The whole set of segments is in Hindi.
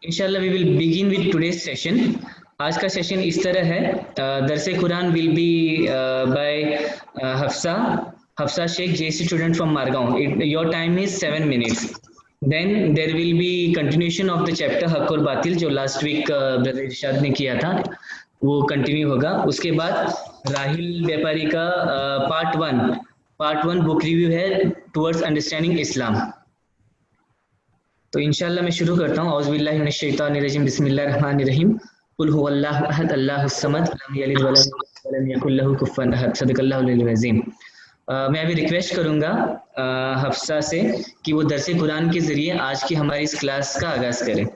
इंशाल्लाह we will begin with today's session. आज का सेशन इस तरह है, दरसे Quran will be by Hafsa Shaikh JC student from Margao. Your time is 7 minutes। Then there will be continuation of the chapter हक और बातिल, जो लास्ट वीक ब्रदर इरशाद ने किया था, वो कंटिन्यू होगा। उसके बाद राहिल व्यापारी का पार्ट वन बुक रिव्यू है टुवर्ड्स अंडरस्टैंडिंग इस्लाम। तो इंशाल्लाह मैं शुरू करता हूँ। औज़ु बिल्लाहि मिनश शैतानिर रजीम, बिस्मिल्लाहिर रहमानिर रहीम। कुल हुवल्लाहु अहद, अल्लाहुस समद, लम यलिद वलम यकुल लहू कुफुवन अहद। सदकल्लाहुल अज़ीम। मैं अभी रिक्वेस्ट करूंगा हफ्सा से कि वो दरसे कुरान के जरिए आज की हमारी इस क्लास का आगाज करें।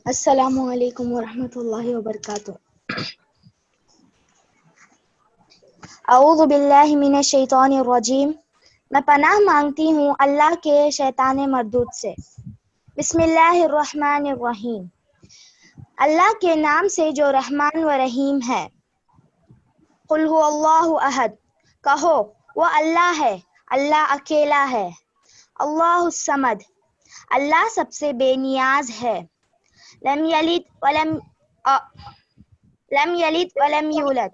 अस्सलामु अलैकुम वरहमतुल्लाहि वबरकातुह। औज़ु बिल्लाहि मिनश शैतानिर रजीम। मैं पनाह मांगती हूँ अल्लाह के शैतान मरदूद से। बिस्मिल्लाहिर रहमानिर रहीम। अल्लाह के नाम से जो रहमान व रहीम है। कुल हुवल्लाहु अहद, कहो वो अल्लाह है, अल्लाह अकेला है। अल्लाहुस समद, अल्लाह सबसे बेनियाज है। लम यलिद वलम यूलद,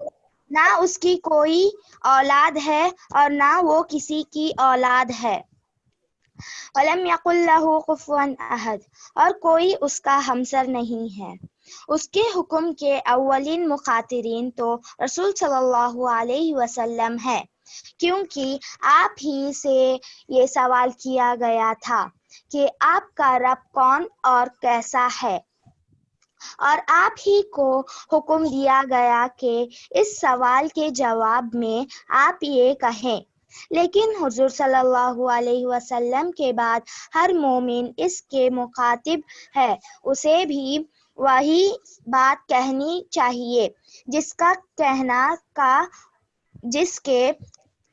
ना उसकी कोई औलाद है और ना वो किसी की औलाद है। वलम यकुल लहू कुफुवन अहद, और कोई उसका हमसर नहीं है। उसके हुक्म के अव्वलिन मुखातिरीन तो रसूल सल्लल्लाहु अलैहि वसल्लम है, क्योंकि आप ही से ये सवाल किया गया था कि आपका रब कौन और कैसा है, और आप ही को हुक्म दिया गया कि इस सवाल के जवाब में आप ये कहें। लेकिन हुजूर सल्लल्लाहु अलैहि वसल्लम के बाद हर मोमिन इसके मुखातिब है, उसे भी वही बात कहनी चाहिए जिसके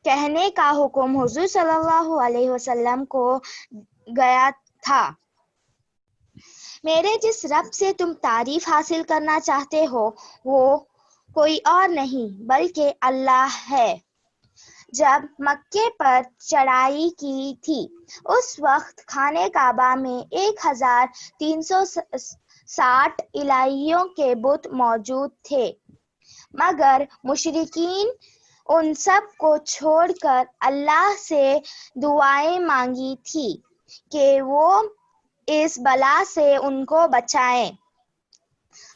कहने का हुक्म हुजूर सल्लल्लाहु अलैहि वसल्लम को गया था। मेरे जिस रब से तुम तारीफ हासिल करना चाहते हो वो कोई और नहीं बल्कि अल्लाह है। जब मक्के पर चढ़ाई की थी उस वक्त खाने काबा में 1360 इलाहियों के बुत मौजूद थे, मगर मुशरिकीन उन सब को छोड़कर अल्लाह से दुआएं मांगी थी कि वो इस बला से उनको बचाएं।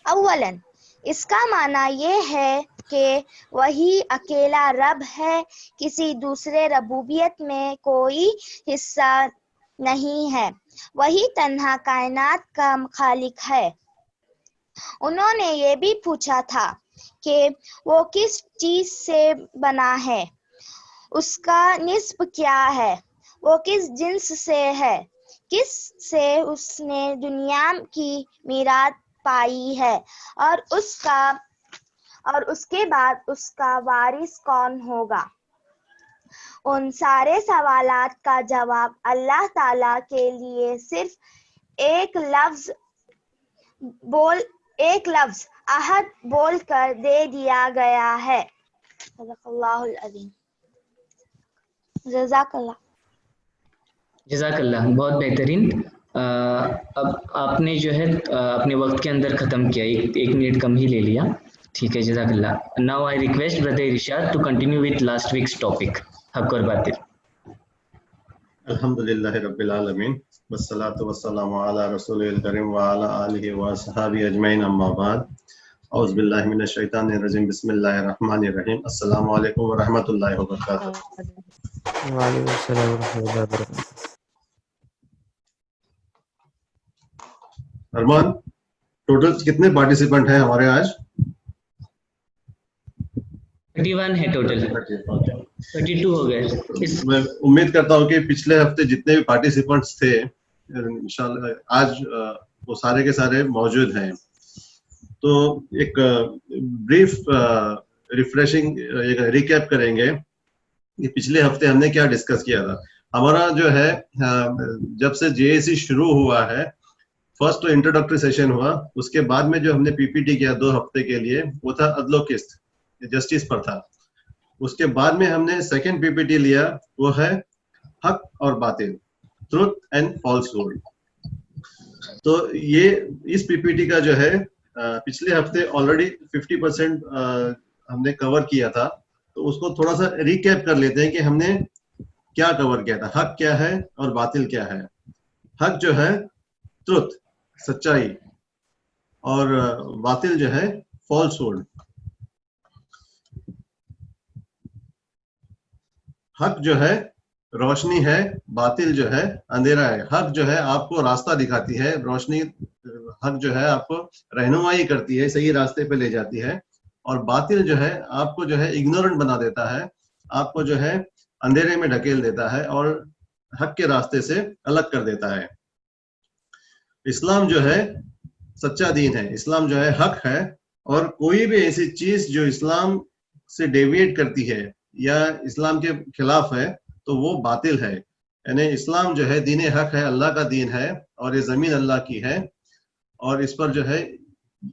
अव्वलन इसका माना ये है कि वही अकेला रब है, किसी दूसरे रबूबियत में कोई हिस्सा नहीं है, वही तन्हा कायनात का खालिक है। उन्होंने ये भी पूछा था कि वो किस चीज से बना है, उसका निस्ब क्या है, वो किस जिन्स से है, किस से उसने दुनिया की मीरात पाई है, और उसके बाद उसका वारिस कौन होगा। उन सारे सवालात का जवाब अल्लाह ताला के लिए सिर्फ एक लफ्ज अहद बोलकर दे दिया गया है। सदक़ल्लाहुल अज़ीम। जज़ाकल्लाह। जज़ाकल्लाह, बहुत बेहतरीन। अब आपने जो है अपने वक्त के अंदर ख़त्म किया, एक मिनट कम ही ले लिया, ठीक है, जज़ाकल्लाह। Now I request brother Irshad to continue with last weeks topic हक और बातिल। अल्हम्दुलिल्लाहि रब्बिल आलमीन वस्सलातु वस्सलामु अला रसूलिल करीम व अला आलिहि व अस्हाबिहि अजमईन, अम्मा बाद। औज़ु बिल्लाहि मिनश शैतानिर रजीम, बिस्मिल्लाहिर रहमानिर रहीम। अस्सलामु अलैकुम व रहमतुल्लाहि व बरकातुहू। वालेकुम अस्सलाम व रहमतुल्लाहि व बरकातुहू। अरमान, टोटल कितने पार्टिसिपेंट हैं हमारे आज? 31 है टोटल, 32 हो गए। मैं उम्मीद करता हूँ कि पिछले हफ्ते जितने भी पार्टिसिपेंट्स थे इंशाल्लाह आज वो सारे के सारे मौजूद हैं। तो एक ब्रीफ रिफ्रेशिंग रिकैप करेंगे कि पिछले हफ्ते हमने क्या डिस्कस किया था। हमारा जो है जब से JAC शुरू हुआ है, फर्स्ट तो इंट्रोडक्टरी सेशन हुआ, उसके बाद में जो हमने PPT किया 2 हफ्ते के लिए वो था अदलो किस्त, जस्टिस पर था। उसके बाद में हमने सेकंड PPT लिया, वो है हक और बातिल। Truth and falsehood. तो ये इस पीपीटी का जो है पिछले हफ्ते ऑलरेडी 50% हमने कवर किया था, तो उसको थोड़ा सा रिकैप कर लेते हैं कि हमने क्या कवर किया था। हक क्या है और बातिल क्या है। हक जो है ट्रुथ, सच्चाई, और बातिल जो है फॉल्सहुड। हक जो है रोशनी है, बातिल जो है अंधेरा है। हक जो है आपको रास्ता दिखाती है, रोशनी हक जो है आपको रहनुमाई करती है, सही रास्ते पे ले जाती है, और बातिल जो है आपको जो है इग्नोरेंट बना देता है, आपको जो है अंधेरे में ढकेल देता है और हक के रास्ते से अलग कर देता है। इस्लाम जो है सच्चा दीन है, इस्लाम जो है हक है, और कोई भी ऐसी चीज जो इस्लाम से डेविएट करती है या इस्लाम के खिलाफ है तो वो बातिल है। यानी इस्लाम जो है दीन हक है, अल्लाह का दीन है, और ये जमीन अल्लाह की है, और इस पर जो है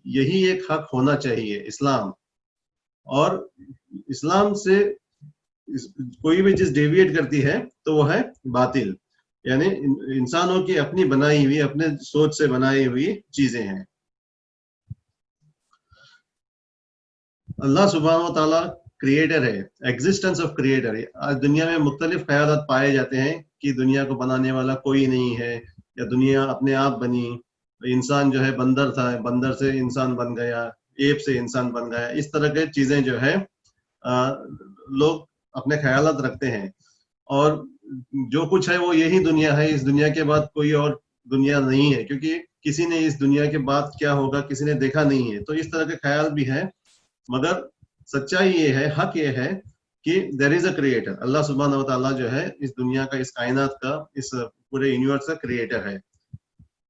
यही एक हक होना चाहिए, इस्लाम। और इस्लाम से कोई भी चीज डेविएट करती है तो वो है बातिल, यानी इंसानों की अपनी बनाई हुई, अपने सोच से बनाई हुई चीजें हैं। अल्लाह सुब्हानहू व तआला क्रिएटर है, एग्जिस्टेंस ऑफ क्रिएटर है। आज दुनिया में मुख्तलिफ ख्यालात पाए जाते हैं कि दुनिया को बनाने वाला कोई नहीं है, या दुनिया अपने आप बनी, इंसान जो है बंदर था, बंदर से इंसान बन गया, एप से इंसान बन गया। इस तरह के चीजें जो है लोग अपने ख्यालात रखते हैं, और जो कुछ है वो यही दुनिया है, इस दुनिया के बाद कोई और दुनिया नहीं है, क्योंकि किसी ने इस दुनिया के बाद क्या होगा किसी ने देखा नहीं है। तो इस तरह के ख्याल भी है, मगर सच्चाई ये है, हक ये है कि देयर इज अ क्रिएटर। अल्लाह सुब्हानहू व तआला जो है इस दुनिया का, इस कायनात का, इस पूरे यूनिवर्स का क्रिएटर है,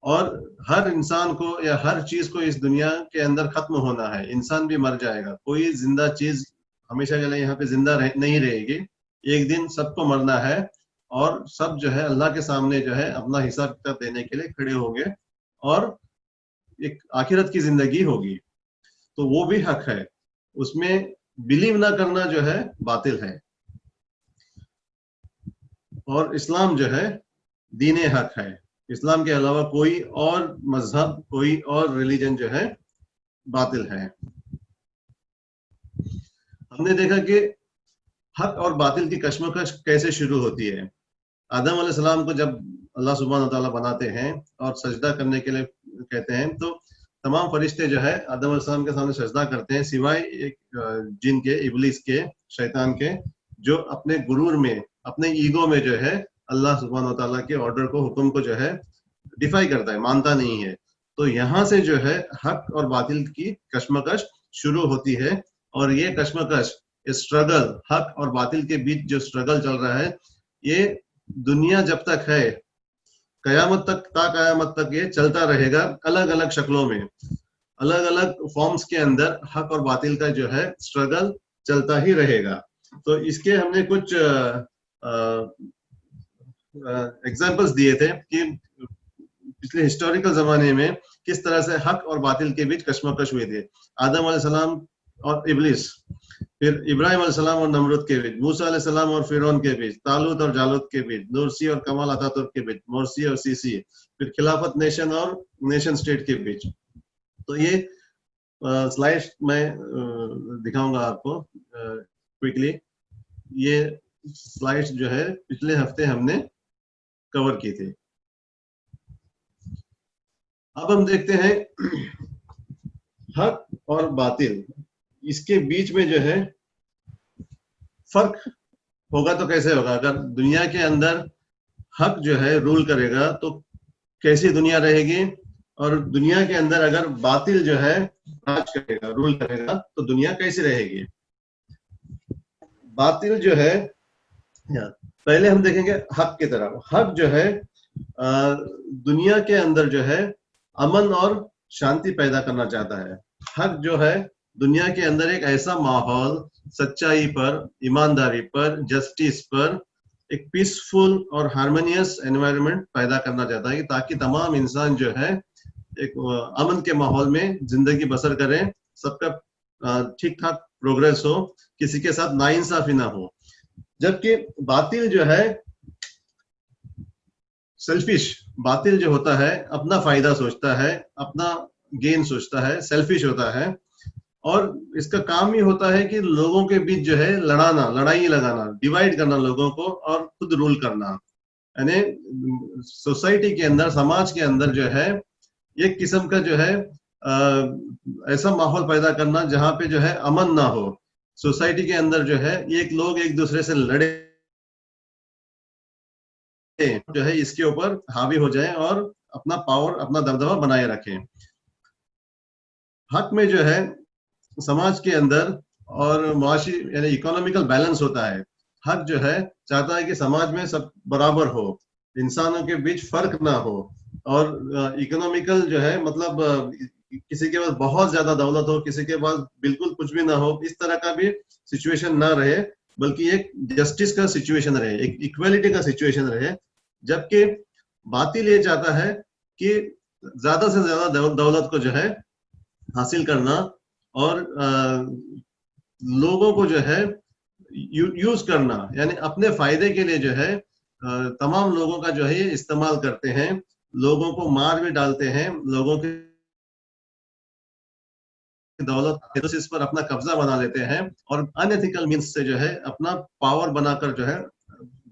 और हर इंसान को या हर चीज को इस दुनिया के अंदर खत्म होना है। इंसान भी मर जाएगा, कोई जिंदा चीज हमेशा के लिए यहाँ पे जिंदा नहीं रहेगी। एक दिन सबको मरना है, और सब जो है अल्लाह के सामने जो है अपना हिसाब किताब देने के लिए खड़े होंगे, और एक आखिरत की जिंदगी होगी। तो वो भी हक है, उसमें बिलीव ना करना जो है बातिल है। और इस्लाम जो है दीन हक है, इस्लाम के अलावा कोई और मजहब, कोई और रिलीजन जो है बातिल है। हमने देखा कि हक और बातिल की कश्मकश कैसे शुरू होती है। आदम अलैहिस्सलाम को जब अल्लाह सुब्हानहू व तआला बनाते हैं और सजदा करने के लिए कहते हैं, तो तमाम फरिश्ते जो है आदम अलैहिस्सलाम के सामने सजदा करते हैं, सिवाय एक जिन के, इब्लिस के, शैतान के, जो अपने गुरूर में, अपने ईगो में जो है अल्लाह सुब्हानहू व तआला के ऑर्डर को, हुक्म को जो है डिफाई करता है, मानता नहीं है। तो यहाँ से जो है हक और बातिल की कश्मकश शुरू होती है, और ये कश्मकश, स्ट्रगल, हक और बातिल के बीच जो स्ट्रगल चल रहा है, ये दुनिया जब तक है, कयामत तक, ता कयामत तक ये चलता रहेगा। अलग अलग शक्लों में, अलग अलग फॉर्म्स के अंदर हक और बातिल का जो है स्ट्रगल चलता ही रहेगा। तो इसके हमने कुछ एग्जांपल्स दिए थे कि पिछले हिस्टोरिकल जमाने में किस तरह से हक और बातिल के बीच कश्मकश हुए थे। आदम अलैहिस्सलाम और इब्लिस, फिर इब्राहिम अलैहिस्सलाम और नमरूद के बीच, मूसा अलैहिस्सलाम और फिरौन के बीच, तालूत और जालूत के बीच, नूरसी और कमाल अतातुर्क के बीच, मोरसी और सीसी, फिर खिलाफत नेशन और नेशन स्टेट के बीच। तो ये स्लाइड मैं दिखाऊंगा आपको क्विकली। ये स्लाइड्स जो है पिछले हफ्ते हमने कवर की थी। अब हम देखते हैं हक और बातिल, इसके बीच में जो है फर्क होगा तो कैसे होगा। अगर दुनिया के अंदर हक जो है रूल करेगा तो कैसी दुनिया रहेगी, और दुनिया के अंदर अगर बातिल जो है राज करेगा, रूल करेगा, तो दुनिया कैसी रहेगी। बातिल जो है, पहले हम देखेंगे हक की तरफ। हक जो है दुनिया के अंदर जो है अमन और शांति पैदा करना चाहता है। हक जो है दुनिया के अंदर एक ऐसा माहौल, सच्चाई पर, ईमानदारी पर, जस्टिस पर एक पीसफुल और हार्मोनियस एनवायरनमेंट पैदा करना चाहता है, ताकि तमाम इंसान जो है एक अमन के माहौल में जिंदगी बसर करें, सबका ठीक ठाक प्रोग्रेस हो, किसी के साथ नाइंसाफी ना हो। जबकि बातिल जो है सेल्फिश, बातिल जो होता है अपना फायदा सोचता है, अपना गेन सोचता है, सेल्फिश होता है, और इसका काम ही होता है कि लोगों के बीच जो है लड़ाना, लड़ाई लगाना, डिवाइड करना लोगों को और खुद रूल करना। यानी सोसाइटी के अंदर, समाज के अंदर जो है एक किस्म का जो है ऐसा माहौल पैदा करना जहां पे जो है अमन ना हो। सोसाइटी के अंदर जो है एक लोग एक दूसरे से लड़े जो है इसके ऊपर हावी हो जाए और अपना पावर, अपना दबदबा बनाए रखें। हक में जो है समाज के अंदर और मुआशी यानी इकोनॉमिकल बैलेंस होता है। हक जो है चाहता है कि समाज में सब बराबर हो, इंसानों के बीच फर्क ना हो, और इकोनॉमिकल जो है मतलब किसी के पास बहुत ज्यादा दौलत हो, किसी के पास बिल्कुल कुछ भी ना हो, इस तरह का भी सिचुएशन ना रहे, बल्कि एक जस्टिस का सिचुएशन रहे, एक इक्वालिटी का सिचुएशन रहे। जबकि बातिल ये चाहता है कि ज्यादा से ज्यादा दौलत को जो है हासिल करना और लोगों को जो है यूज करना, यानी अपने फायदे के लिए जो है तमाम लोगों का जो है ये इस्तेमाल करते हैं, लोगों को मार भी डालते हैं, लोगों की दौलत इस पर अपना कब्जा बना लेते हैं और अनएथिकल मीन्स से जो है अपना पावर बनाकर जो है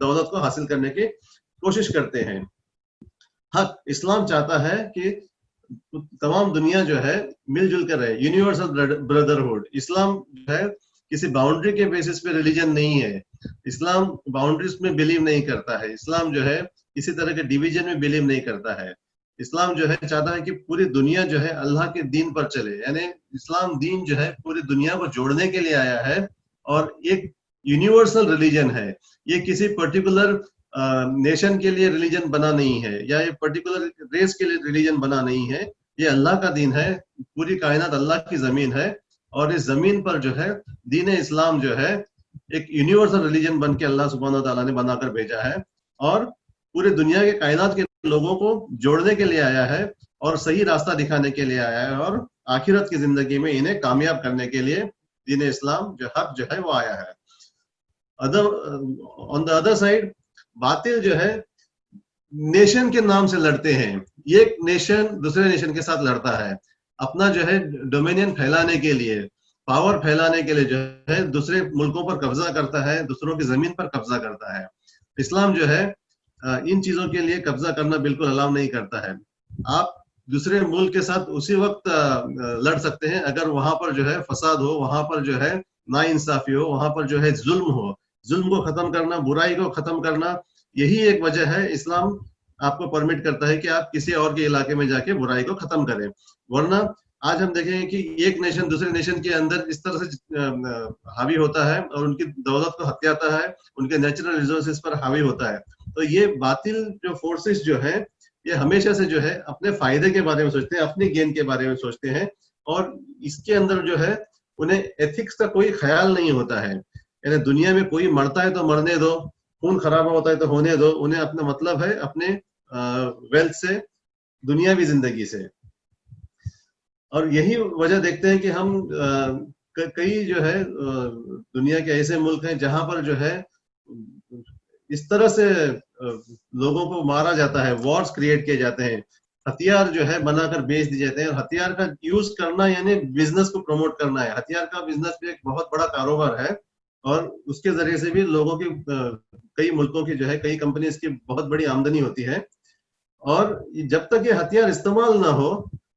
दौलत को हासिल करने की कोशिश करते हैं। हक इस्लाम चाहता है कि तमाम दुनिया जो है मिलजुल कर रहे, यूनिवर्सल ब्रदरहुड। इस्लाम जो है किसी बाउंड्री के बेसिस पे रिलीजन नहीं है, इस्लाम बाउंड्रीज में बिलीव नहीं करता है, इस्लाम जो है किसी तरह के डिवीजन में बिलीव नहीं करता है। इस्लाम जो है चाहता है कि पूरी दुनिया जो है अल्लाह के दीन पर चले, यानी इस्लाम दीन जो है पूरी दुनिया को जोड़ने के लिए आया है और एक यूनिवर्सल रिलीजन है। ये किसी पर्टिकुलर नेशन के लिए रिलीजन बना नहीं है, या ये पर्टिकुलर रेस के लिए रिलीजन बना नहीं है। ये अल्लाह का दीन है, पूरी कायनात अल्लाह की जमीन है, और इस जमीन पर जो है दीन इस्लाम जो है एक यूनिवर्सल रिलीजन बन के अल्लाह सुब्हानहू व तआला ने बनाकर भेजा है और पूरी दुनिया के कायनात के लोगों को जोड़ने के लिए आया है और सही रास्ता दिखाने के लिए आया है और आखिरत की जिंदगी में इन्हें कामयाब करने के लिए दीन इस्लाम जो हक जो है वो आया है। ऑन द अदर साइड बातिल जो है नेशन के नाम से लड़ते हैं। एक नेशन दूसरे नेशन के साथ लड़ता है, अपना जो है डोमिनियन फैलाने के लिए, पावर फैलाने के लिए जो है दूसरे मुल्कों पर कब्जा करता है, दूसरों की जमीन पर कब्जा करता है। इस्लाम जो है इन चीजों के लिए कब्जा करना बिल्कुल अलाउ नहीं करता है। आप दूसरे मुल्क के साथ उसी वक्त लड़ सकते हैं अगर वहां पर जो है फसाद हो, वहां पर जो है नाइंसाफी हो, वहां पर जो है जुल्म हो। जुल्म को खत्म करना, बुराई को खत्म करना, यही एक वजह है इस्लाम आपको परमिट करता है कि आप किसी और के इलाके में जाके बुराई को खत्म करें। वरना आज हम देखेंगे कि एक नेशन दूसरे नेशन के अंदर इस तरह से हावी होता है और उनकी दौलत को हथियाता है, उनके नेचुरल रिसोर्सेज पर हावी होता है। तो ये बातिल जो फोर्सेस जो है ये हमेशा से जो है अपने फायदे के बारे में सोचते हैं, अपने गेन के बारे में सोचते हैं, और इसके अंदर जो है उन्हें एथिक्स का कोई ख्याल नहीं होता है। यानी दुनिया में कोई मरता है तो मरने दो, खून खराबा होता है तो होने दो, उन्हें अपना मतलब है अपने वेल्थ से, दुनियावी जिंदगी से। और यही वजह देखते हैं कि हम कई जो है दुनिया के ऐसे मुल्क हैं जहां पर जो है इस तरह से लोगों को मारा जाता है, वॉर्स क्रिएट किए जाते हैं, हथियार जो है बनाकर बेच दिए जाते हैं। और हथियार का यूज करना यानी बिजनेस को प्रमोट करना है। हथियार का बिजनेस भी एक बहुत बड़ा कारोबार है और उसके जरिए से भी लोगों की कई मुल्कों की जो है कई कंपनीज की बहुत बड़ी आमदनी होती है। और जब तक ये हथियार इस्तेमाल ना हो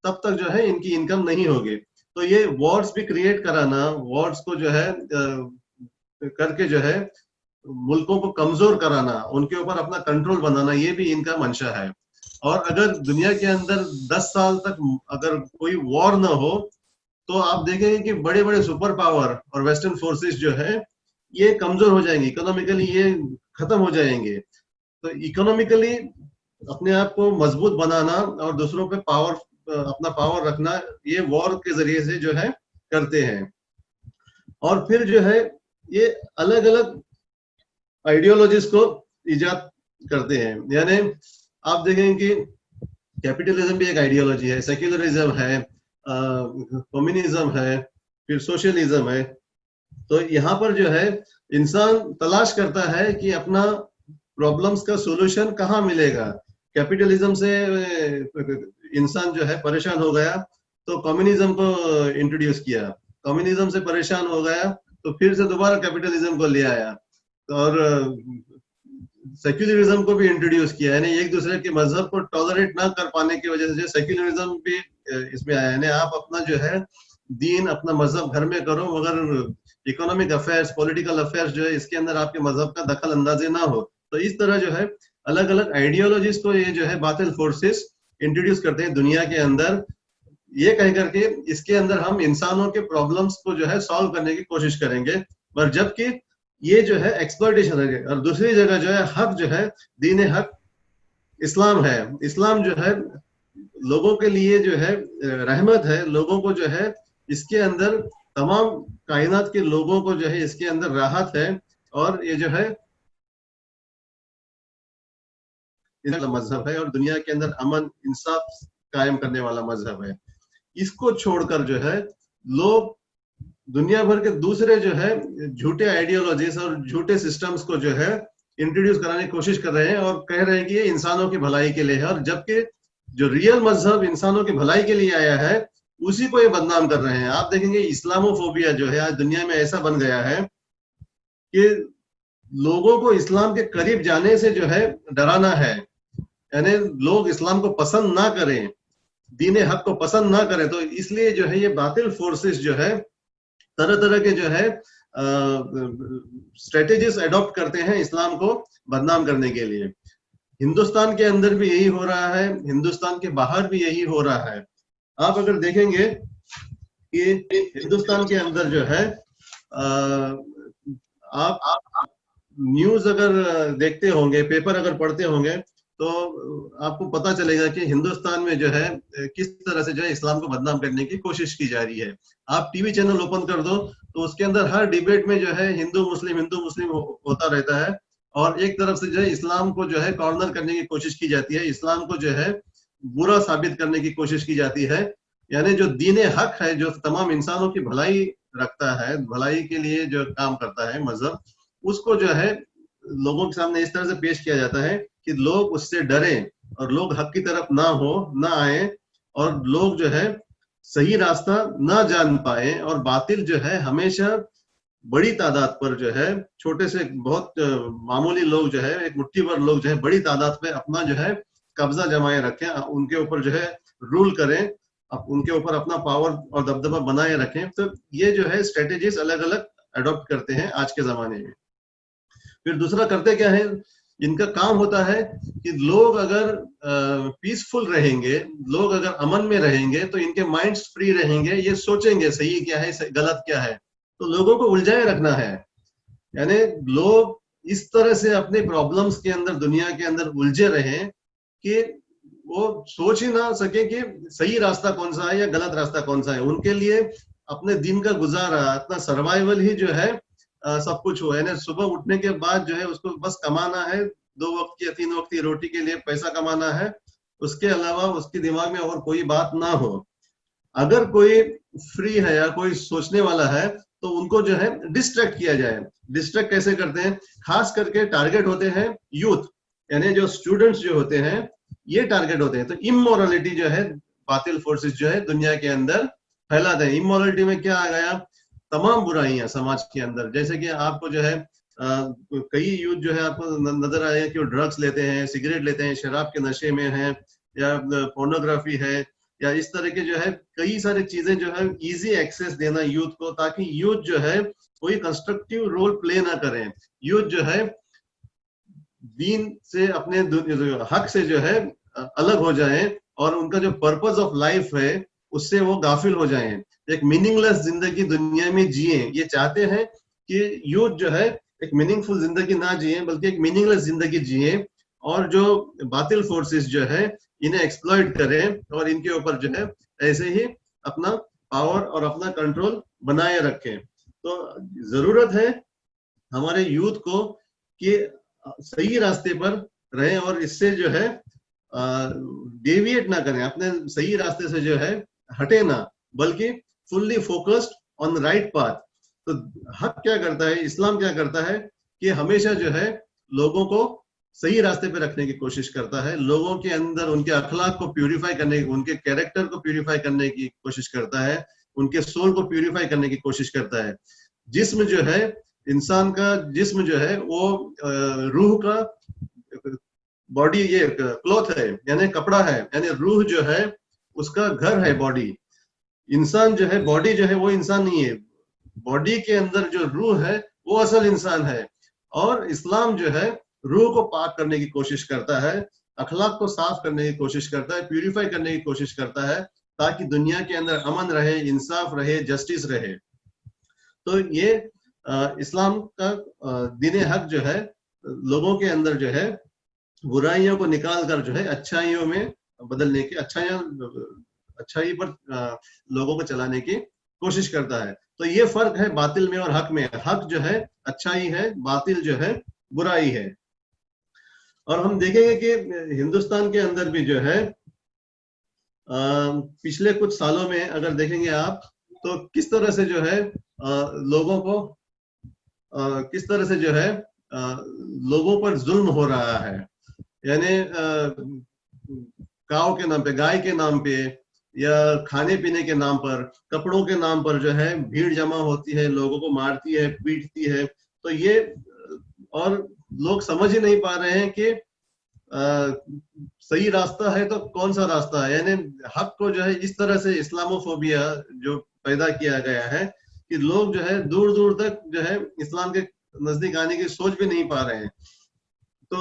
तब तक जो है इनकी इनकम नहीं होगी। तो ये वॉर्स भी क्रिएट कराना, वॉर्स को जो है करके जो है मुल्कों को कमजोर कराना, उनके ऊपर अपना कंट्रोल बनाना, ये भी इनका मंशा है। और अगर दुनिया के अंदर 10 साल तक अगर कोई वॉर ना हो तो आप देखेंगे कि बड़े बड़े सुपर पावर और वेस्टर्न फोर्सेस जो है ये कमजोर हो जाएंगे, इकोनॉमिकली ये खत्म हो जाएंगे। तो इकोनॉमिकली अपने आप को मजबूत बनाना और दूसरों पे पावर, अपना पावर रखना, ये वॉर के जरिए से जो है करते हैं। और फिर जो है ये अलग अलग आइडियोलॉजीज को इजाद करते हैं। यानी आप देखेंगे कि कैपिटलिज्म भी एक आइडियोलॉजी है, सेक्युलरिज्म है, कम्युनिज्म है, फिर सोशलिज्म है। तो यहाँ पर जो है इंसान तलाश करता है कि अपना प्रॉब्लम्स का सॉल्यूशन कहाँ मिलेगा, कैपिटलिज्म से इंसान जो है परेशान हो गया तो कम्युनिज्म को इंट्रोड्यूस किया, कम्युनिज्म से परेशान हो गया तो फिर से दोबारा कैपिटलिज्म को ले आया, और सेक्युलरिज्म को भी इंट्रोड्यूस किया, यानी एक दूसरे के मजहब को टॉलरेट ना कर पाने की वजह से सेक्युलरिज्म भी इसमें आया, यानी आप अपना जो है दीन, अपना मजहब घर में करो, मगर इकोनॉमिक अफेयर्स, पॉलिटिकल अफेयर्स जो है इसके अंदर आपके मजहब का दखल अंदाजी ना हो। तो इस तरह जो है अलग अलग आइडियोलॉजीज को ये जो है बातिल फोर्सेस इंट्रोड्यूस करते हैं दुनिया के अंदर, ये कह करके इसके अंदर हम इंसानों के प्रॉब्लम्स को जो है सॉल्व करने की कोशिश करेंगे, पर जबकि ये जो है एक्सप्लॉइटेशन है। और दूसरी जगह जो है हक जो है, दीन हक इस्लाम है, इस्लाम जो है लोगों के लिए जो है रहमत है, लोगों को जो है इसके अंदर तमाम कायनात के लोगों को जो है इसके अंदर राहत है, और ये जो है मजहब है और दुनिया के अंदर अमन इंसाफ कायम करने वाला मजहब है। इसको छोड़कर जो है लोग दुनिया भर के दूसरे जो है झूठे आइडियोलॉजीज और झूठे सिस्टम्स को जो है इंट्रोड्यूस कराने की कोशिश कर रहे हैं और कह रहे हैं कि ये इंसानों की भलाई के लिए है, और जबकि जो रियल मजहब इंसानों की भलाई के लिए आया है उसी को ये बदनाम कर रहे हैं। आप देखेंगे इस्लामोफोबिया जो है आज दुनिया में ऐसा बन गया है कि लोगों को इस्लाम के करीब जाने से जो है डराना है, यानी लोग इस्लाम को पसंद ना करें, दीन हक को पसंद ना करें, तो इसलिए जो है ये बातिल फोर्सेस जो है तरह तरह के जो है स्ट्रेटेजीज अडॉप्ट करते हैं इस्लाम को बदनाम करने के लिए। हिंदुस्तान के अंदर भी यही हो रहा है, हिंदुस्तान के बाहर भी यही हो रहा है। आप अगर देखेंगे कि हिंदुस्तान के अंदर जो है आप न्यूज अगर देखते होंगे, पेपर अगर पढ़ते होंगे, तो आपको पता चलेगा कि हिंदुस्तान में जो है किस तरह से जो है इस्लाम को बदनाम करने की कोशिश की जा रही है। आप टीवी चैनल ओपन कर दो तो उसके अंदर हर डिबेट में जो है हिंदू मुस्लिम होता रहता है, और एक तरफ से जो है इस्लाम को जो है कॉर्नर करने की कोशिश की जाती है, इस्लाम को जो है बुरा साबित करने की कोशिश की जाती है। यानी जो दीन हक है, जो तमाम इंसानों की भलाई रखता है, भलाई के लिए जो काम करता है मजहब, उसको जो है लोगों के सामने इस तरह से पेश किया जाता है कि लोग उससे डरें और लोग हक की तरफ ना आए, और लोग जो है सही रास्ता ना जान पाए, और बातिल जो है हमेशा बड़ी तादाद पर जो है छोटे से बहुत मामूली लोग जो है, एक मुट्ठी भर लोग जो है बड़ी तादाद पे अपना जो है कब्जा जमाए रखें, उनके ऊपर जो है रूल करें, उनके ऊपर अपना पावर और दबदबा बनाए रखें। तो ये जो है स्ट्रेटेजीज अलग अलग अडॉप्ट करते हैं आज के जमाने में। फिर दूसरा करते क्या है, इनका काम होता है कि लोग अगर पीसफुल रहेंगे, लोग अगर अमन में रहेंगे तो इनके माइंड्स फ्री रहेंगे, ये सोचेंगे सही क्या है गलत क्या है, तो लोगों को उलझाए रखना है। यानी लोग इस तरह से अपने प्रॉब्लम्स के अंदर दुनिया के अंदर उलझे रहें कि वो सोच ही ना सके कि सही रास्ता कौन सा है या गलत रास्ता कौन सा है। उनके लिए अपने दिन का गुजारा, अपना सर्वाइवल ही जो है सब कुछ हो, यानी सुबह उठने के बाद जो है उसको बस कमाना है, 2 वक्त की या 3 वक्त की रोटी के लिए पैसा कमाना है, उसके अलावा उसके दिमाग में और कोई बात ना हो। अगर कोई फ्री है या कोई सोचने वाला है तो उनको जो है डिस्ट्रैक्ट किया जाए। डिस्ट्रैक्ट कैसे करते हैं, खास करके टारगेट होते हैं यूथ, यानी जो स्टूडेंट्स जो होते हैं ये टारगेट होते हैं। तो इमोरलिटी जो है बातिल फोर्सेस जो है दुनिया के अंदर फैलाते हैं। इमोरलिटी में क्या आ गया, तमाम बुराइयां समाज के अंदर, जैसे कि आपको जो है कई यूथ जो है आपको नजर आए कि वो ड्रग्स लेते हैं, सिगरेट लेते हैं, शराब के नशे में हैं, या पोर्नोग्राफी है, या इस तरह के जो है कई सारी चीजें जो है इजी एक्सेस देना यूथ को, ताकि यूथ जो है कोई कंस्ट्रक्टिव रोल प्ले ना करें। यूथ जो है दीन से, अपने हक से जो है अलग हो जाएं, और उनका जो पर्पस ऑफ लाइफ है उससे वो गाफिल हो जाएं, एक मीनिंगलेस जिंदगी दुनिया में जिए। ये चाहते हैं कि यूथ जो है एक मीनिंगफुल जिंदगी ना जिए बल्कि एक मीनिंगलेस जिंदगी जिए, और जो बातिल फोर्सेस जो है इन्हें एक्सप्लॉइट करें और इनके ऊपर जो है ऐसे ही अपना पावर और अपना कंट्रोल बनाए रखें। तो जरूरत है हमारे यूथ को कि सही रास्ते पर रहें और इससे जो है डेविएट ना करें, अपने सही रास्ते से जो है हटे ना, बल्कि fully focused on right path. तो हक क्या करता है, इस्लाम क्या करता है कि हमेशा जो है लोगों को सही रास्ते पे रखने की कोशिश करता है, लोगों के अंदर उनके अखलाक को प्यूरिफाई करने की, उनके कैरेक्टर को प्यूरिफाई करने की कोशिश करता है, उनके सोल को प्यूरिफाई करने की कोशिश करता है। जिस्म जो है, इंसान का जिस्म जो है वो रूह का बॉडी, ये क्लॉथ है यानी कपड़ा है, यानी रूह जो है उसका घर है बॉडी। इंसान जो है, बॉडी जो है वो इंसान नहीं है, बॉडी के अंदर जो रूह है वो असल इंसान है। और इस्लाम जो है रूह को पाक करने की कोशिश करता है, अखलाक को साफ करने की कोशिश करता है, प्यूरिफाई करने की कोशिश करता है, ताकि दुनिया के अंदर अमन रहे, इंसाफ रहे, जस्टिस रहे। तो ये इस्लाम का दीन हक जो है लोगों के अंदर जो है बुराइयों को निकाल कर जो है अच्छाइयों में बदलने की, अच्छाई पर लोगों को चलाने की कोशिश करता है। तो ये फर्क है बातिल में और हक में। हक जो है अच्छाई है, बातिल जो है बुराई है। और हम देखेंगे कि हिंदुस्तान के अंदर भी जो है पिछले कुछ सालों में अगर देखेंगे आप, तो किस तरह से जो है लोगों को किस तरह से जो है लोगों पर जुल्म हो रहा है। यानी काऊ के नाम पे, गाय के नाम पे, या खाने पीने के नाम पर, कपड़ों के नाम पर जो है भीड़ जमा होती है, लोगों को मारती है, पीटती है। तो ये और लोग समझ ही नहीं पा रहे हैं कि सही रास्ता है तो कौन सा रास्ता है। यानी हक को जो है इस तरह से इस्लामोफोबिया जो पैदा किया गया है कि लोग जो है दूर दूर तक जो है इस्लाम के नजदीक आने की सोच भी नहीं पा रहे हैं। तो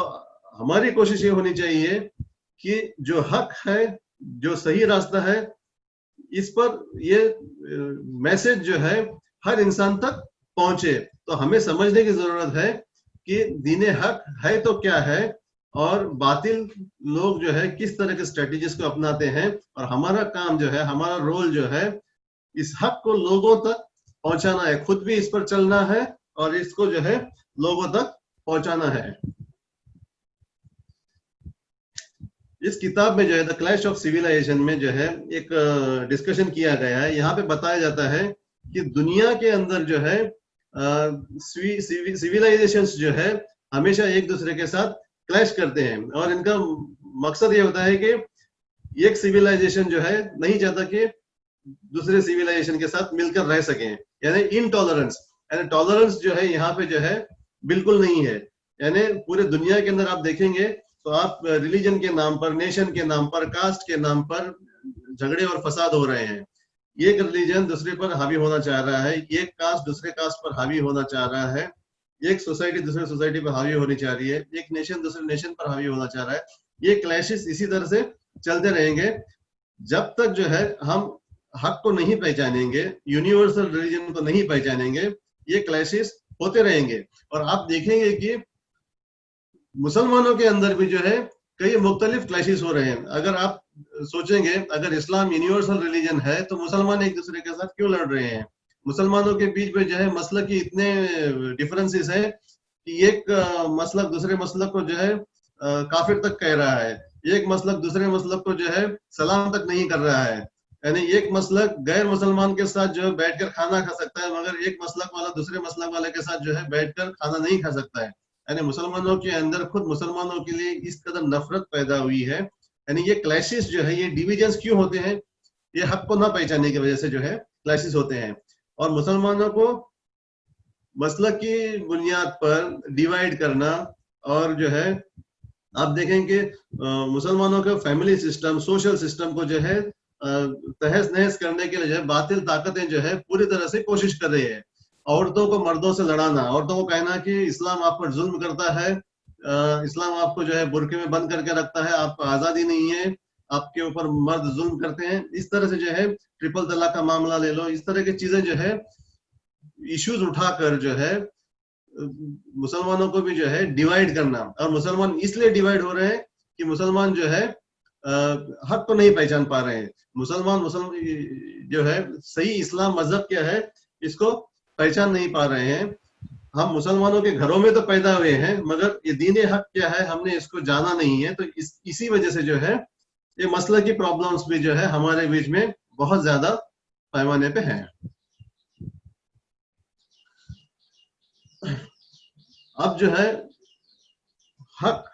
हमारी कोशिश ये होनी चाहिए कि जो हक है, जो सही रास्ता है, इस पर ये मैसेज जो है हर इंसान तक पहुंचे। तो हमें समझने की जरूरत है कि दीन हक है तो क्या है, और बातिल लोग जो है किस तरह के स्ट्रेटेजीज को अपनाते हैं। और हमारा काम जो है, हमारा रोल जो है इस हक को लोगों तक पहुंचाना है, खुद भी इस पर चलना है और इसको जो है लोगों तक पहुंचाना है। इस किताब में जो है द क्लैश ऑफ सिविलाइजेशन में जो है एक डिस्कशन किया गया है। यहाँ पे बताया जाता है कि दुनिया के अंदर जो है सिविलाइजेशंस जो है हमेशा एक दूसरे के साथ क्लैश करते हैं, और इनका मकसद ये होता है कि एक सिविलाइजेशन जो है नहीं चाहता कि दूसरे सिविलाइजेशन के साथ मिलकर रह सके, यानी इनटॉलरेंस। यानी टॉलरेंस जो है यहाँ पे जो है बिल्कुल नहीं है। यानी पूरे दुनिया के अंदर आप देखेंगे तो आप रिलीजन के नाम पर, नेशन के नाम पर, कास्ट के नाम पर झगड़े और फसाद हो रहे हैं। एक रिलीजन दूसरे पर हावी होना चाह रहा है, एक कास्ट दूसरे कास्ट पर हावी होना चाह रहा है, एक सोसाइटी दूसरे सोसाइटी पर हावी होनी चाह रही है, एक नेशन दूसरे नेशन पर हावी होना चाह रहा है। ये क्लैशेस इसी तरह से चलते रहेंगे जब तक जो है हम हक को नहीं पहचानेंगे, यूनिवर्सल रिलीजन को नहीं पहचानेंगे, ये क्लैशेस होते रहेंगे। और आप देखेंगे कि मुसलमानों के अंदर भी जो है कई मुख्तलिफ क्लैशेस हो रहे हैं। अगर आप सोचेंगे अगर इस्लाम यूनिवर्सल रिलीजन है तो मुसलमान एक दूसरे के साथ क्यों लड़ रहे हैं? मुसलमानों के बीच में जो है मसलक की इतने डिफरेंसेस है कि एक मसलक दूसरे मसलक को जो है काफिर तक कह रहा है, एक मसलक दूसरे मसलक को जो है सलाम तक नहीं कर रहा है। यानी एक मसलक गैर मुसलमान के साथ जो है बैठकर खाना खा सकता है, मगर एक मसलक वाला दूसरे मसलक वाले के साथ जो है बैठकर खाना नहीं खा सकता है। यानी मुसलमानों के अंदर खुद मुसलमानों के लिए इस कदर नफरत पैदा हुई है। यानी ये क्लैशेस जो है, ये डिविजन्स क्यों होते हैं? ये हक को ना पहचानने की वजह से जो है क्लैशेस होते हैं। और मुसलमानों को मसलक की बुनियाद पर डिवाइड करना, और जो है आप देखेंगे मुसलमानों का फैमिली सिस्टम, सोशल सिस्टम को जो है तहस नहस करने के लिए जो है बातिल ताकतें जो है पूरी तरह से कोशिश कर रही है। औरतों को मर्दों से लड़ाना, औरतों को कहना कि इस्लाम आप पर जुल्म करता है, इस्लाम आपको जो है बुरके में बंद करके रखता है, आपको आजादी नहीं है, आपके ऊपर मर्द जुल्म करते हैं। इस तरह से जो है ट्रिपल तलाक का मामला ले लो, इस तरह की चीजें जो है इश्यूज उठाकर जो है मुसलमानों को भी जो है डिवाइड करना। और मुसलमान इसलिए डिवाइड हो रहे हैं कि मुसलमान जो है हक को नहीं पहचान पा रहे हैं। मुसलमान जो है सही इस्लाम मजहब क्या है इसको पहचान नहीं पा रहे हैं। हम मुसलमानों के घरों में तो पैदा हुए हैं, मगर ये दीन हक क्या है हमने इसको जाना नहीं है। तो इसी वजह से जो है ये मसला की प्रॉब्लम्स भी जो है हमारे बीच में बहुत ज्यादा पैमाने पे हैं। अब जो है हक